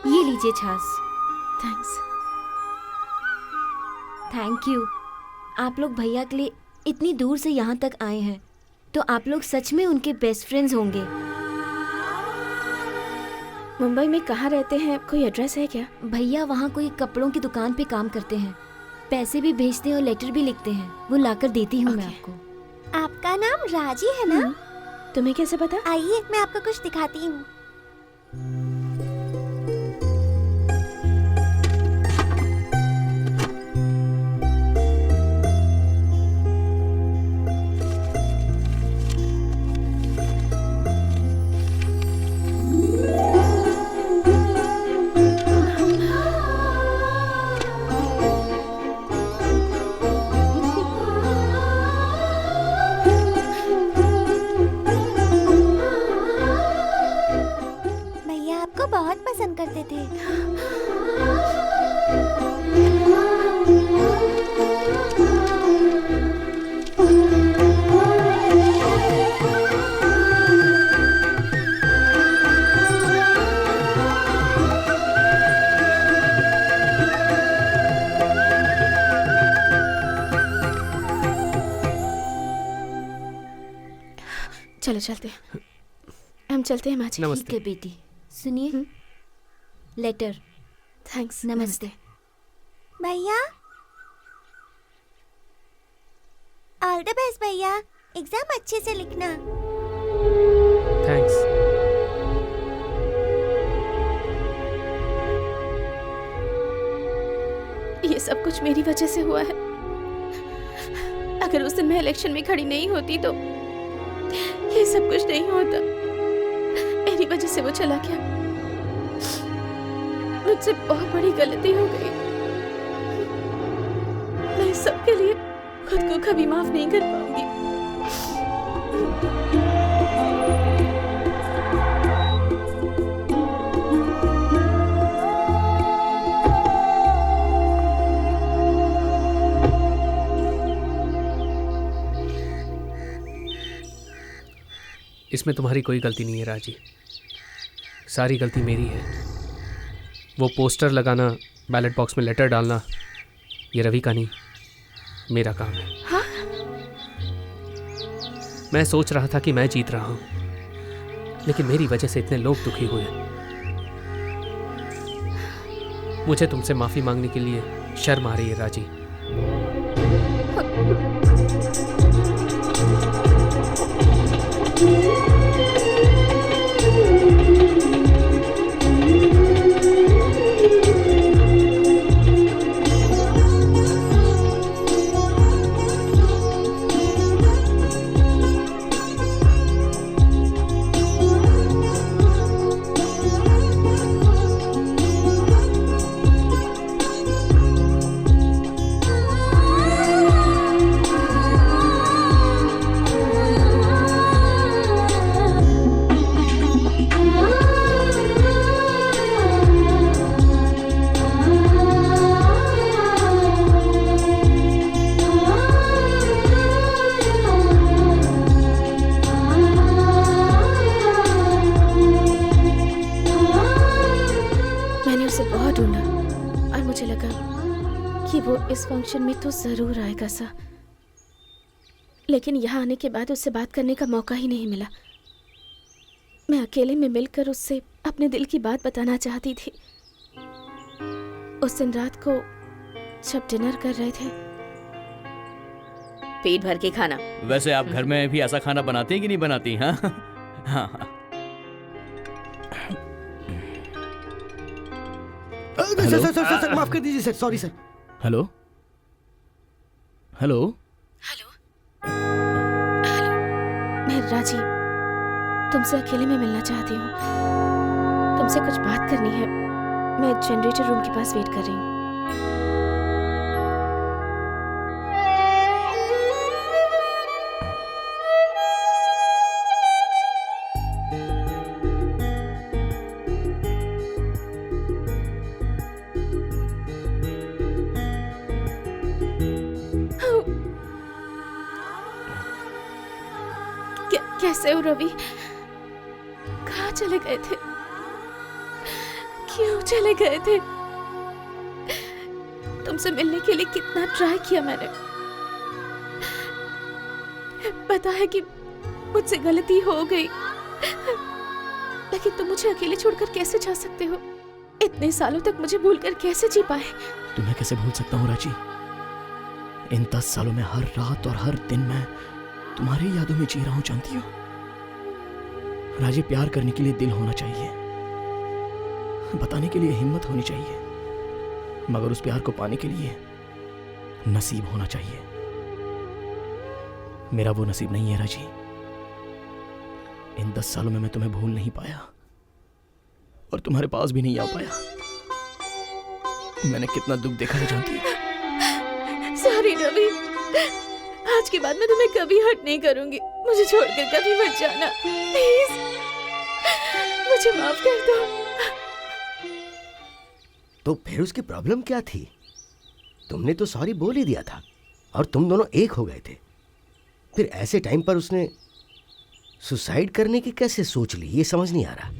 ये लीजिए छाछ। थैंक्स। Thank you. आप लोग भैया के लिए इतनी दूर से यहाँ तक आए हैं तो आप लोग सच में उनके बेस्ट फ्रेंड्स होंगे। मुंबई में कहाँ रहते हैं, कोई एड्रेस है क्या? भैया वहाँ कोई कपड़ों की दुकान पे काम करते हैं, पैसे भी भेजते हैं और लेटर भी लिखते हैं। वो लाकर देती हूँ मैं आपको। आपका नाम राजी है ना? तुम्हें कैसे पता? आइए मैं आपको कुछ दिखाती हूँ। बहुत पसंद करते थे। चलो चलते हैं, हम चलते हैं माची। ठीक है बेटी, सुनिए लेटर। थैंक्स। नमस्ते भैया। ऑल द बेस्ट भैया, एग्जाम अच्छे से लिखना। थैंक्स। ये सब कुछ मेरी वजह से हुआ है। अगर उस दिन मैं इलेक्शन में खड़ी नहीं होती तो ये सब कुछ नहीं होता। मेरी वजह से वो चला गया। मुझसे बहुत बड़ी गलती हो गई। मैं इस सब के लिए खुद को कभी माफ नहीं कर पाऊंगी। इसमें तुम्हारी कोई गलती नहीं है राजी, सारी गलती मेरी है। वो पोस्टर लगाना, बैलेट बॉक्स में लेटर डालना, ये रवि का नहीं, मेरा काम है। हाँ? मैं सोच रहा था कि मैं जीत रहा हूँ, लेकिन मेरी वजह से इतने लोग दुखी हुए। मुझे तुमसे माफी मांगने के लिए शर्म आ रही है राजी। वो इस फंक्शन में तो जरूर आएगा सा, लेकिन यहाँ आने के बाद उससे बात करने का मौका ही नहीं मिला। मैं अकेले में मिलकर उससे अपने दिल की बात बताना चाहती थी। उस दिन रात को जब डिनर कर रहे थे, पेट भर के खाना। वैसे आप घर में भी ऐसा खाना बनाती हैं कि नहीं बनाती? हाँ हाँ हाँ। सर माफ कर दीजिए sir, sorry sir. Hello hello hello hello, मैं राजी तुमसे अकेले में मिलना चाहती हूँ। तुमसे कुछ बात करनी है। मैं जनरेटर रूम के पास वेट कर रही हूँ। कैसे हो रवि? कहाँ चले गए थे? क्यों चले गए थे? तुमसे मिलने के लिए कितना ट्राई किया मैंने। पता है कि मुझसे गलती हो गई, लेकिन तुम मुझे अकेले छोड़कर कैसे जा सकते हो? इतने सालों तक मुझे भूलकर कैसे जी पाए? तुम्हें कैसे भूल सकता हूँ राजी? इन 10 सालों में हर रात और हर दिन मैं तुम्हारी यादों में जी रहा हूं, जानती हो राजी? प्यार करने के लिए दिल होना चाहिए, बताने के लिए हिम्मत होनी चाहिए, मगर उस प्यार को पाने के लिए नसीब होना चाहिए। मेरा वो नसीब नहीं है राजी। इन 10 सालों में मैं तुम्हें भूल नहीं पाया और तुम्हारे पास भी नहीं आ पाया। मैंने कितना दुख देखा है जानती हो? सॉरी रवि, आज के बाद मैं तुम्हें कभी हर्ट नहीं करूंगी। मुझे छोड़कर कभी मत जाना प्लीज, मुझे माफ कर दो। तो फिर उसकी प्रॉब्लम क्या थी? तुमने तो सॉरी बोल ही दिया था और तुम दोनों एक हो गए थे। फिर ऐसे टाइम पर उसने सुसाइड करने की कैसे सोच ली, ये समझ नहीं आ रहा।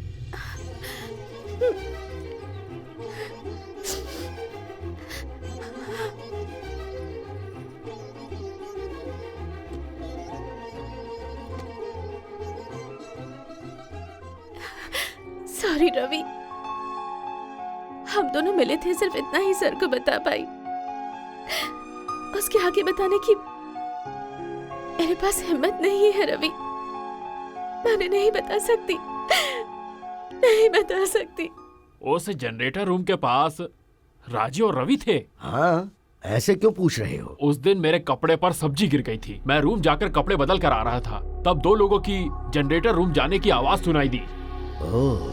सॉरी रवि, हम दोनों मिले थे सिर्फ इतना ही सर को बता पाई। उसके आगे बताने की मेरे पास हिम्मत नहीं है रवि। मैंने नहीं बता सकती, नहीं बता सकती। उस जनरेटर रूम के पास राजी और रवि थे। हाँ, ऐसे क्यों पूछ रहे हो? उस दिन मेरे कपड़े पर सब्जी गिर गई थी। मैं रूम जाकर कपड़े बदल कर आ रहा था, तब 2 लोगों की जनरेटर रूम जाने की आवाज सुनाई दी। ओह।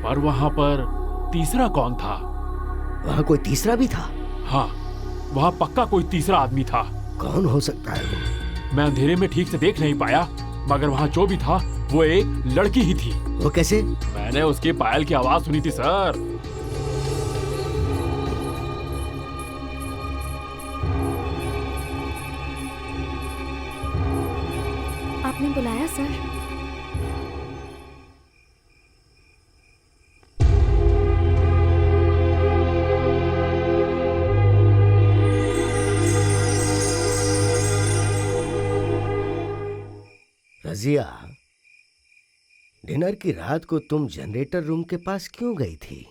पर वहाँ पर तीसरा कौन था? वहाँ कोई तीसरा भी था? हाँ, वहाँ पक्का कोई तीसरा आदमी था। कौन हो सकता है वो? मैं अंधेरे में ठीक से देख नहीं पाया, मगर वहाँ जो भी था वो एक लड़की ही थी। वो कैसे? मैंने उसकी पायल की आवाज सुनी थी सर। आपने बुलाया सर? रजिया, डिनर की रात को तुम जनरेटर रूम के पास क्यों गई थी?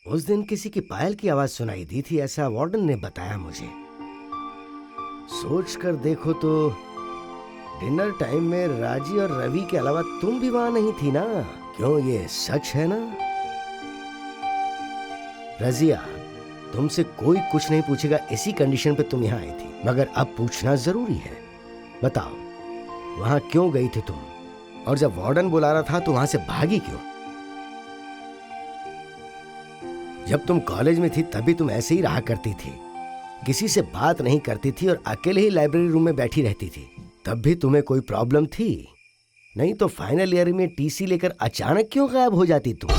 उस दिन किसी की पायल की आवाज सुनाई दी थी, ऐसा वार्डन ने बताया मुझे। सोच कर देखो तो डिनर टाइम में राजी और रवि के अलावा तुम भी वहां नहीं थी ना? क्यों, ये सच है ना? रजिया, तुमसे कोई कुछ नहीं पूछेगा, इसी कंडीशन पे तुम यहाँ आई थी, मगर अब पूछना जरूरी है। बताओ, वहां क्यों गई थी तुम? और जब वार्डन बुला रहा था तो वहां से भागी क्यों? जब तुम कॉलेज में थी तभी तुम ऐसे ही रहा करती थी, किसी से बात नहीं करती थी और अकेले ही लाइब्रेरी रूम में बैठी रहती थी। तब भी तुम्हें कोई प्रॉब्लम थी? नहीं तो फाइनल ईयर में टीसी लेकर अचानक क्यों गायब हो जाती तुम?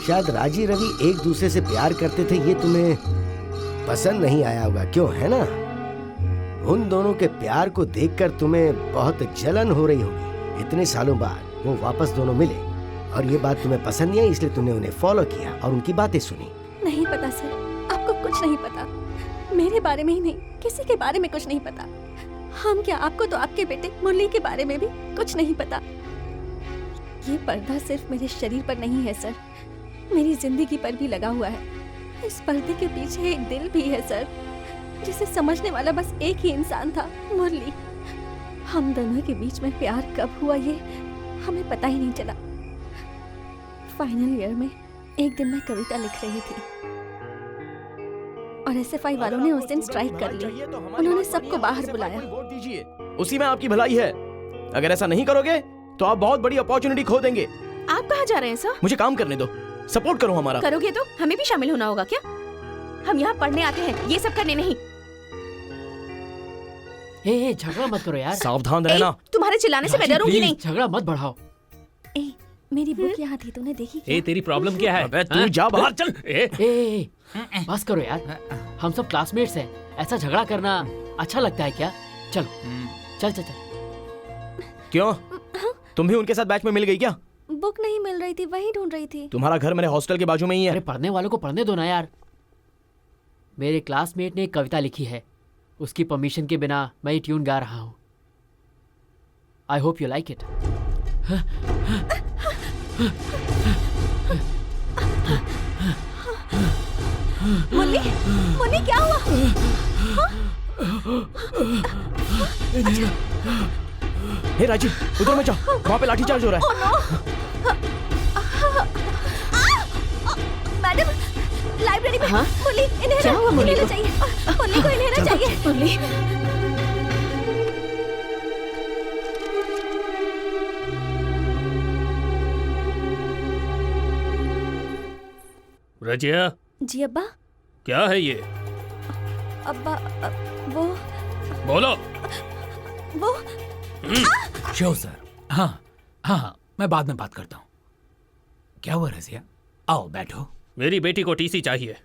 शायद राजी रवि एक दूसरे से प्यार करते थे, ये तुम्हें पसंद नहीं आया होगा, क्यों, है ना? उन दोनों के प्यार को देखकर तुम्हें बहुत जलन हो रही होगी। इतने सालों बाद वो वापस दोनों मिले और ये बात तुम्हें पसंद नहीं आई, इसलिए तुमने उन्हें फॉलो किया और उनकी बातें सुनी। नहीं पता सर, आपको कुछ नहीं पता। मेरे बारे में ही नहीं, किसी के बारे में कुछ नहीं पता। हम क्या, आपको तो आपके बेटे मुरली के बारे में भी कुछ नहीं पता। ये पर्दा सिर्फ मेरे शरीर पर नहीं है सर, मेरी जिंदगी पर भी लगा हुआ है। इस पर्दे के पीछे एक दिल भी है सर, जिसे समझने वाला बस एक ही इंसान था, मुरली। हम दोनों के बीच में प्यार कब हुआ ये हमें पता ही नहीं चला। फाइनल ईयर में एक दिन मैं कविता लिख रही थी और SFI वालों ने उस दिन स्ट्राइक कर ली। उन्होंने सबको बाहर बुलाया। वोट दीजिए, उसी में आपकी भलाई है। अगर ऐसा नहीं करोगे तो आप बहुत बड़ी अपॉर्चुनिटी खो देंगे। आप कहाँ जा रहे हैं सर? मुझे काम करने दो, सपोर्ट करो हमारा। करोगे तो हमें भी शामिल होना होगा क्या? हम यहाँ पढ़ने आते हैं, ये सब करने नहीं। ए, झगड़ा मत करो यार। सावधान रहना। तुम्हारे चिल्लाने से मैं डरूंगी नहीं। झगड़ा मत बढ़ाओ। मेरी बुक यहाँ थी, तूने देखी क्या? तेरी प्रॉब्लम क्या है? अबे तू जा बाहर चल। बस करो यार, हम सब क्लासमेट्स हैं। ऐसा झगड़ा करना अच्छा लगता है क्या? चलो चल चल चल। क्यों, तुम भी उनके साथ बैच में मिल गई क्या? बुक नहीं मिल रही थी, वही ढूंढ रही थी। तुम्हारा घर मेरे हॉस्टल के बाजू में ही है। अरे पढ़ने वालों को पढ़ने दो ना यार। मेरे क्लासमेट ने एक कविता लिखी है, उसकी परमिशन के बिना मैं ये ट्यून गा रहा हूँ। I hope you like it. Murali, Murali क्या हुआ? हे राजी, उधर में जाओ, वहाँ पे लाठीचार्ज हो रहा है। मैडम, लाइब्रेरी में मुरली, इन्हें चाहिए। मुरली को इन्हें चाहिए। मुरली, रजिया। जी अब्बा। क्या है ये? अब्बा, वो बोलो। वो श्योर सर। हाँ हाँ हाँ, मैं बाद में बात करता हूँ। क्या हुआ रजिया? आओ बैठो। मेरी बेटी को टीसी चाहिए।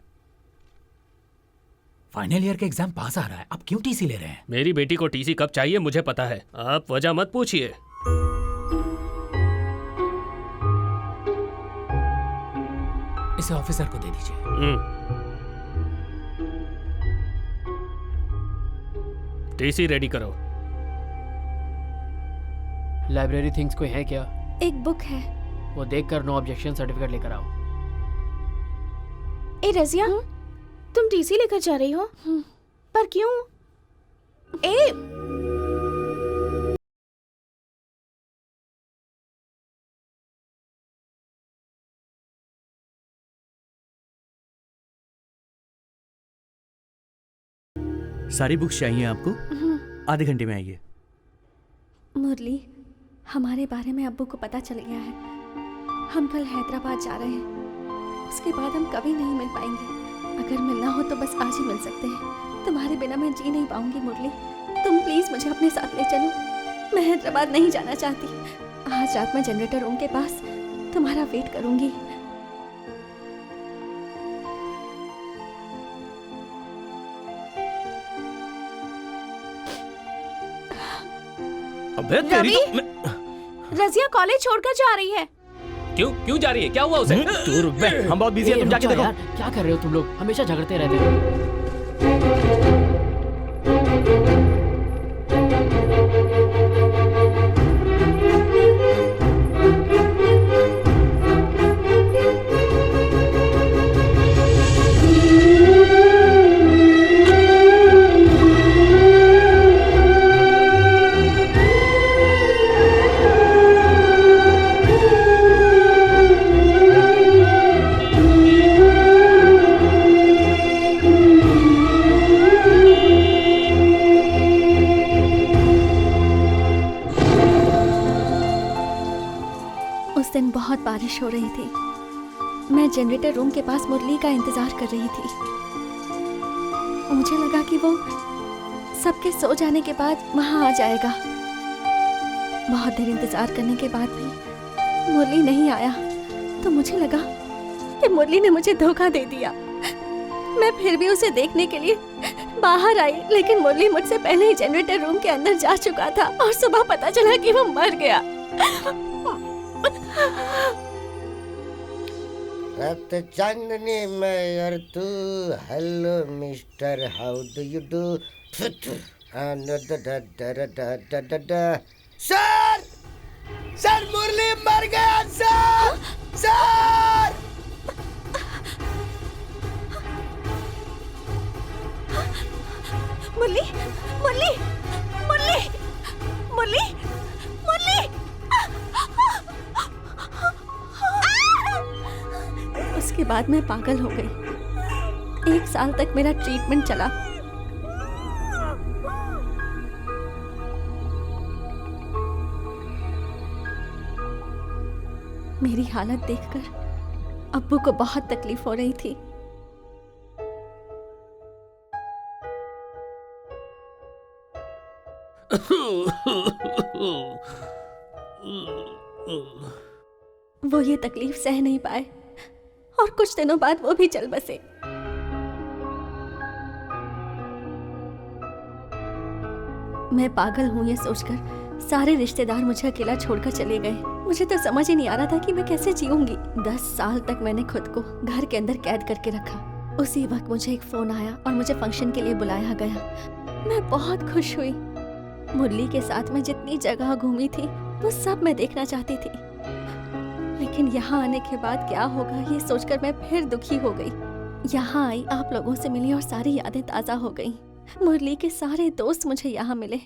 फाइनल ईयर का एग्जाम पास आ रहा है, आप क्यों टीसी ले रहे हैं? मेरी बेटी को टीसी कब चाहिए मुझे पता है, आप वजह मत पूछिए। इसे ऑफिसर को दे दीजिए। टीसी रेडी करो। लाइब्रेरी थिंग्स कोई है क्या? एक बुक है। वो देखकर नो ऑब्जेक्शन सर्टिफिकेट लेकर आओ। ए रजिया, तुम टीसी लेकर जा रही हो? पर क्यों? ए सारी बुक्स चाहिए आपको? आधे घंटे में आइए। मुरली, हमारे बारे में अब्बू को पता चल गया है। हम कल हैदराबाद जा रहे हैं, उसके बाद हम कभी नहीं मिल पाएंगे। अगर मिलना हो तो बस आज ही मिल सकते हैं। तुम्हारे बिना मैं जी नहीं पाऊंगी मुरली। तुम प्लीज मुझे अपने साथ ले चलो। मैं हैदराबाद नहीं जाना चाहती। आज रात में जनरेटर रूम के पास तुम्हारा वेट करूंगी। अबे तेरी रजिया कॉलेज छोड़कर जा रही है। क्यों जा रही है? क्या हुआ उसे? तू रुक बे, हम बहुत बिजी हैं, तुम जाके देखो। यार, क्या कर रहे हो तुम लोग? हमेशा झगड़ते रहते हो। बहुत बारिश हो रही थी। मैं जनरेटर रूम के पास मुरली का इंतजार कर रही थी। मुझे लगा कि वो सबके सो जाने के बाद वहां आ जाएगा। बहुत देर इंतजार करने के बाद भी मुरली नहीं आया तो मुझे लगा कि मुरली ने मुझे धोखा दे दिया। मैं फिर भी उसे देखने के लिए बाहर आई, लेकिन मुरली मुझसे पहले ही जनरेटर रूम के अंदर जा चुका था और सुबह पता चला कि वो मर गया। रात चांदनी में और तू, hello mister, how do you do? Sir, sir Murali मर गया सर, सर। मुरली, मुरली, मुरली, मुरली, मुरली। उसके बाद मैं पागल हो गई। 1 साल तक मेरा ट्रीटमेंट चला। मेरी हालत देखकर अब्बू को बहुत तकलीफ हो रही थी। वो ये तकलीफ सह नहीं पाए और कुछ दिनों बाद वो भी चल बसे। मैं पागल हूं ये सोचकर सारे रिश्तेदार मुझे अकेला छोड़कर चले गए। मुझे तो समझ ही नहीं आ रहा था कि मैं कैसे जीऊंगी। 10 साल तक मैंने खुद को घर के अंदर कैद करके रखा। उसी वक्त मुझे एक फोन आया और मुझे फंक्शन के लिए बुलाया गया। मैं बहुत खुश हुई। मुरली के साथ मैं जितनी जगह घूमी थी वो सब मैं देखना चाहती थी, लेकिन यहाँ आने के बाद क्या होगा ये सोचकर मैं फिर दुखी हो गई। यहाँ आई, आप लोगों से मिली और सारी यादें ताज़ा हो गई। मुरली के सारे दोस्त मुझे यहाँ मिले।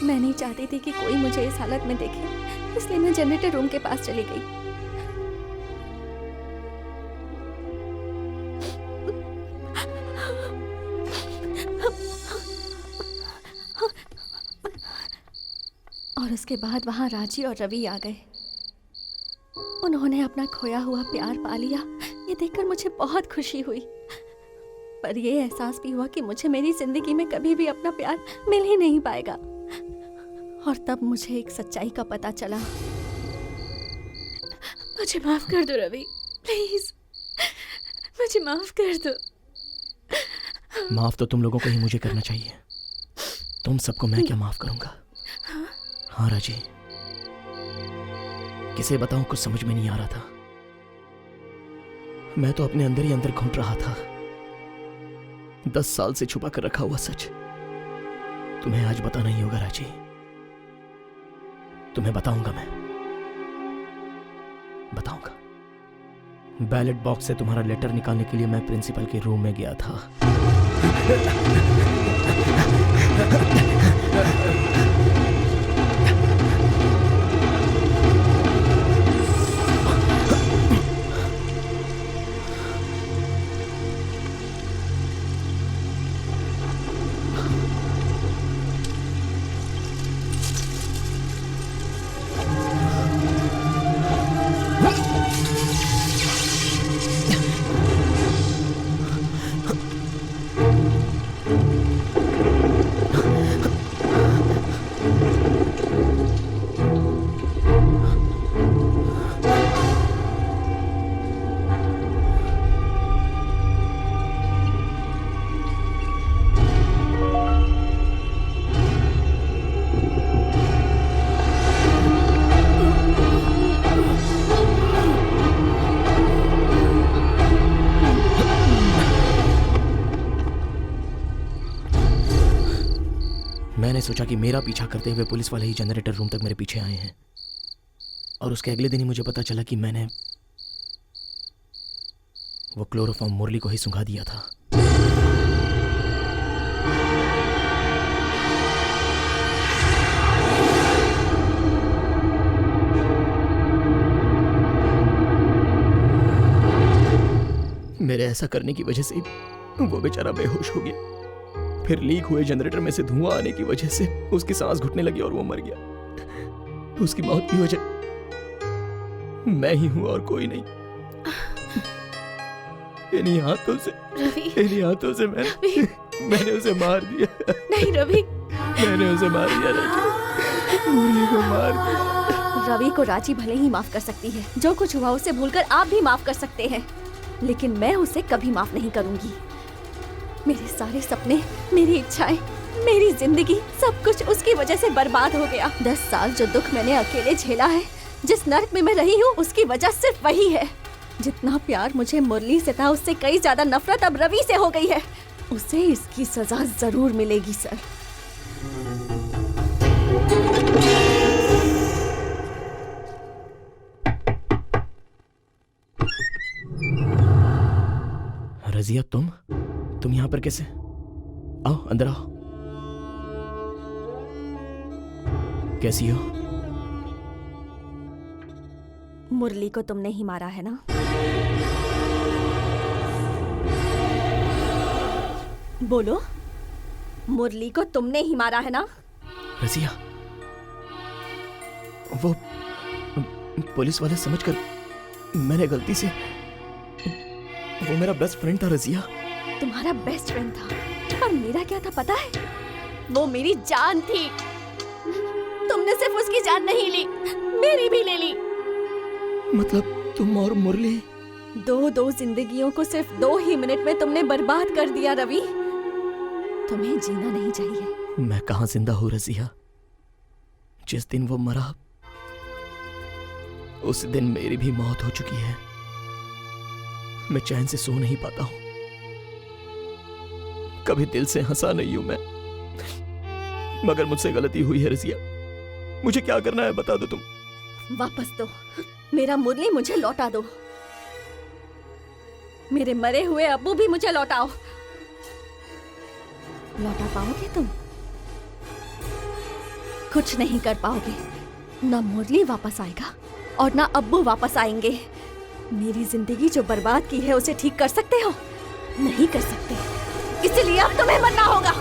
मैं नहीं चाहती थी कि कोई मुझे इस हालत में देखे, इसलिए मैं जनरेटर रूम के पास चली गई। और उसके बाद वहां राजी और रवि आ गए। उन्होंने अपना खोया हुआ प्यार पा लिया। ये देखकर मुझे बहुत खुशी हुई, पर यह एहसास भी हुआ कि मुझे मेरी जिंदगी में कभी भी अपना प्यार मिल ही नहीं पाएगा। और तब मुझे एक सच्चाई का पता चला। मुझे माफ कर दो रवि, प्लीज, मुझे माफ कर दो। माफ तो तुम लोगों को ही मुझे करना चाहिए। तुम सबको मैं क्या माफ करूंगा। हाँ राजी, किसे बताऊं, कुछ समझ में नहीं आ रहा था। मैं तो अपने अंदर ही अंदर घुट रहा था। 10 साल से छुपा कर रखा हुआ सच तुम्हें आज बताना ही होगा राजी। तुम्हें बताऊंगा, मैं बताऊंगा। बैलेट बॉक्स से तुम्हारा लेटर निकालने के लिए मैं प्रिंसिपल के रूम में गया था। मैंने सोचा कि मेरा पीछा करते हुए पुलिस वाले ही जनरेटर रूम तक मेरे पीछे आए हैं, और उसके अगले दिन ही मुझे पता चला कि मैंने वो क्लोरोफॉर्म मुरली को ही सुंघा दिया था। मेरे ऐसा करने की वजह से वो बेचारा बेहोश हो गया। फिर लीक हुए जनरेटर में से धुआं आने की वजह से उसकी सांस घुटने लगी और वो मर गया। उसकी मौत की वजह मैं ही हूं और कोई नहीं। इन्हीं हाथों से मैंने उसे मार दिया। नहीं रवि, मैंने उसे मार दिया, मुरली को मार दिया। रवि को राजी भले ही माफ कर सकती है, जो कुछ हुआ उसे भूलकर आप भी माफ कर सकते हैं, लेकिन मैं उसे कभी माफ नहीं करूंगी। मेरे सारे सपने, मेरी इच्छाएं, मेरी जिंदगी, सब कुछ उसकी वजह से बर्बाद हो गया। 10 साल जो दुख मैंने अकेले झेला है, जिस नर्क में मैं रही हूँ, उसकी वजह सिर्फ वही है। जितना प्यार मुझे मुरली से था, उससे कई ज्यादा नफरत अब रवि से हो गई है। उसे इसकी सजा जरूर मिलेगी सर। रजिया, तुम यहाँ पर कैसे? आओ अंदर आओ। कैसी हो? मुरली को तुमने ही मारा है ना? बोलो, मुरली को तुमने ही मारा है ना? रजिया, वो पुलिस वाले समझकर मैंने गलती से, वो मेरा बेस्ट फ्रेंड था रजिया। तुम्हारा बेस्ट फ्रेंड था, पर मेरा क्या था पता है? वो मेरी जान थी। तुमने सिर्फ उसकी जान नहीं ली, मेरी भी ले ली। मतलब तुम और मुरली? दो जिंदगियों को सिर्फ 2 ही मिनट में तुमने बर्बाद कर दिया रवि। तुम्हें जीना नहीं चाहिए। मैं कहाँ जिंदा हूँ रजिया? जिस दिन वो मरा, उस दिन मेरी भी मौत हो चुकी है। मैं चैन से सो नहीं पाता हूं। कभी दिल से हंसा नहीं हूं मैं, मगर मुझसे गलती हुई है रजिया। मुझे क्या करना है बता दो तुम। वापस दो मेरा मुरली, मुझे लौटा दो। मेरे मरे हुए अब्बू भी मुझे लौटाओ। लौटा पाओगे तुम? कुछ नहीं कर पाओगे। ना मुरली वापस आएगा और ना अब्बू वापस आएंगे। मेरी जिंदगी जो बर्बाद की है, उसे ठीक कर सकते हो? नहीं कर सकते, इसलिए अब तुम्हें मरना होगा।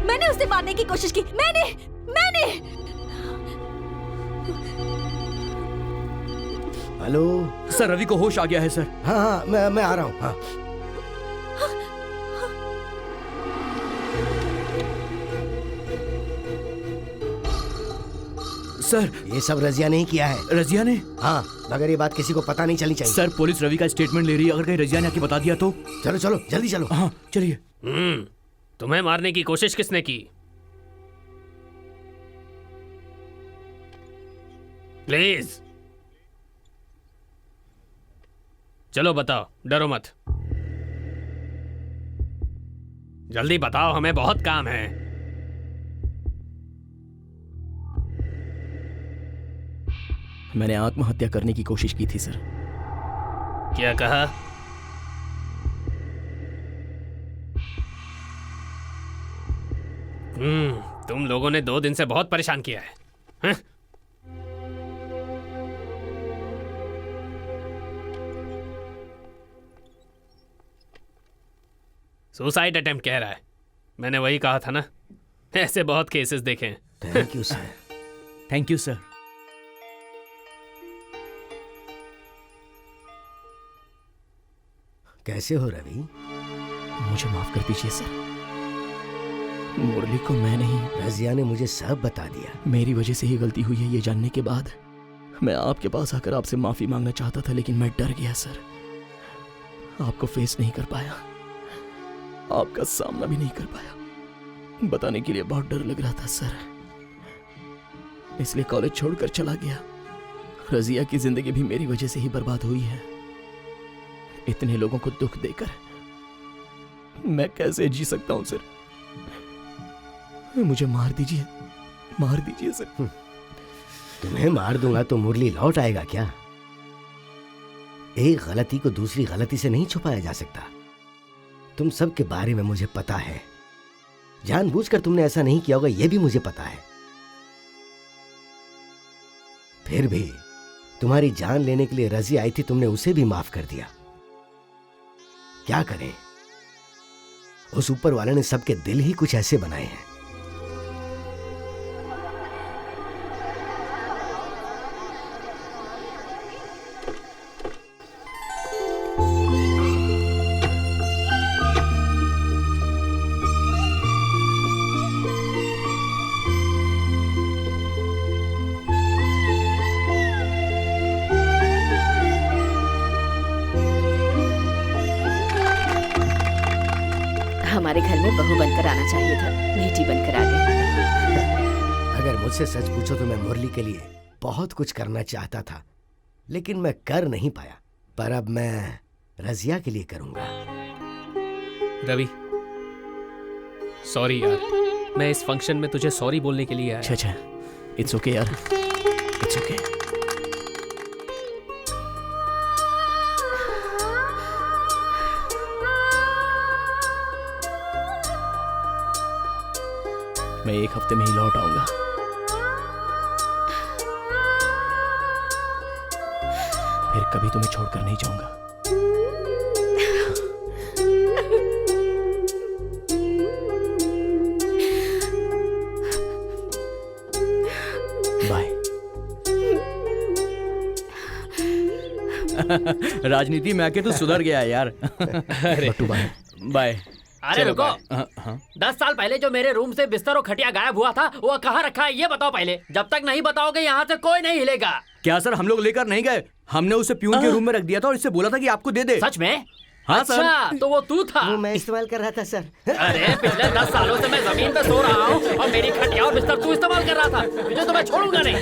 मैंने उसे मारने की कोशिश की। मैंने हेलो सर, रवि को होश आ गया है सर। हाँ, मैं आ रहा हूँ। हाँ। सर, ये सब रजिया ने ही किया है। रजिया ने? हाँ, मगर ये बात किसी को पता नहीं चलनी चाहिए। सर, पुलिस रवि का स्टेटमेंट ले रही है। अगर कहीं रजिया ने आके बता दिया तो? चलो जल्दी चलो। हाँ चलिए। तुम्हें मारने की कोशिश किसने की? प्लीज चलो बताओ, डरो मत। जल्दी बताओ, हमें बहुत काम है। मैंने आत्महत्या करने की कोशिश की थी सर। क्या कहा? तुम लोगों ने 2 दिन से बहुत परेशान किया है, हैं? सुसाइड अटेम्प्ट कह रहा है। मैंने वही कहा था ना, ऐसे बहुत केसेस देखे हैं। Thank you sir. Thank you sir. कैसे हो रवि? मुझे माफ कर दीजिए सर। मुरली को मैं नहीं, रजिया ने मुझे सब बता दिया। मेरी वजह से ही गलती हुई है ये जानने के बाद मैं आपके पास आकर आपसे माफी मांगना चाहता था, लेकिन मैं डर गया सर। आपको फेस नहीं कर पाया, आपका सामना भी नहीं कर पाया। बताने के लिए बहुत डर लग रहा था सर, इसलिए कॉलेज छोड़कर चला गया। रजिया की जिंदगी भी मेरी वजह से ही बर्बाद हुई है। इतने लोगों को दुख देकर मैं कैसे जी सकता हूं सर? मुझे मार दीजिए सर। तुम्हें मार दूंगा तो मुरली लौट आएगा क्या? एक गलती को दूसरी गलती से नहीं छुपाया जा सकता। तुम सब के बारे में मुझे पता है। जानबूझकर तुमने ऐसा नहीं किया होगा, यह भी मुझे पता है। फिर भी तुम्हारी जान लेने के लिए रजी आई थी, तुमने उसे भी माफ कर दिया। क्या करें, उस ऊपर वाले ने सबके दिल ही कुछ ऐसे बनाए हैं। हमारे घर में बहू बनकर आना चाहिए था, बेटी बनकर आ गई। अगर मुझसे सच पूछो तो मैं मुरली के लिए बहुत कुछ करना चाहता था, लेकिन मैं कर नहीं पाया। पर अब मैं रजिया के लिए करूंगा। रवि, सॉरी यार, मैं इस फंक्शन में तुझे सॉरी बोलने के लिए आया। अच्छा, इट्स ओके यार, इट्स ओके। मैं एक हफ्ते में ही लौट आऊंगा। फिर कभी तुम्हें छोड़कर नहीं जाऊंगा। बाय। राजनीति में आके तो सुधर गया यार। बट्टू बाय। बाय। अरे रुको, 10 साल पहले जो मेरे रूम से बिस्तर और खटिया गायब हुआ था वो कहाँ रखा है ये बताओ पहले। जब तक नहीं बताओगे यहाँ से कोई नहीं हिलेगा। क्या सर, हम लोग लेकर नहीं गए, हमने उसे प्यून के रूम में रख दिया था और इससे बोला था कि आपको दे दे। सच में? हाँ अच्छा, सर। तो वो तू था? वो मैं इस्तेमाल कर रहा था सर। अरे पिछले 10 सालों से मैं जमीन पे सो रहा हूँ और मेरी खटिया और बिस्तर तू इस्तेमाल कर रहा था। तुझे तो मैं छोड़ूंगा नहीं।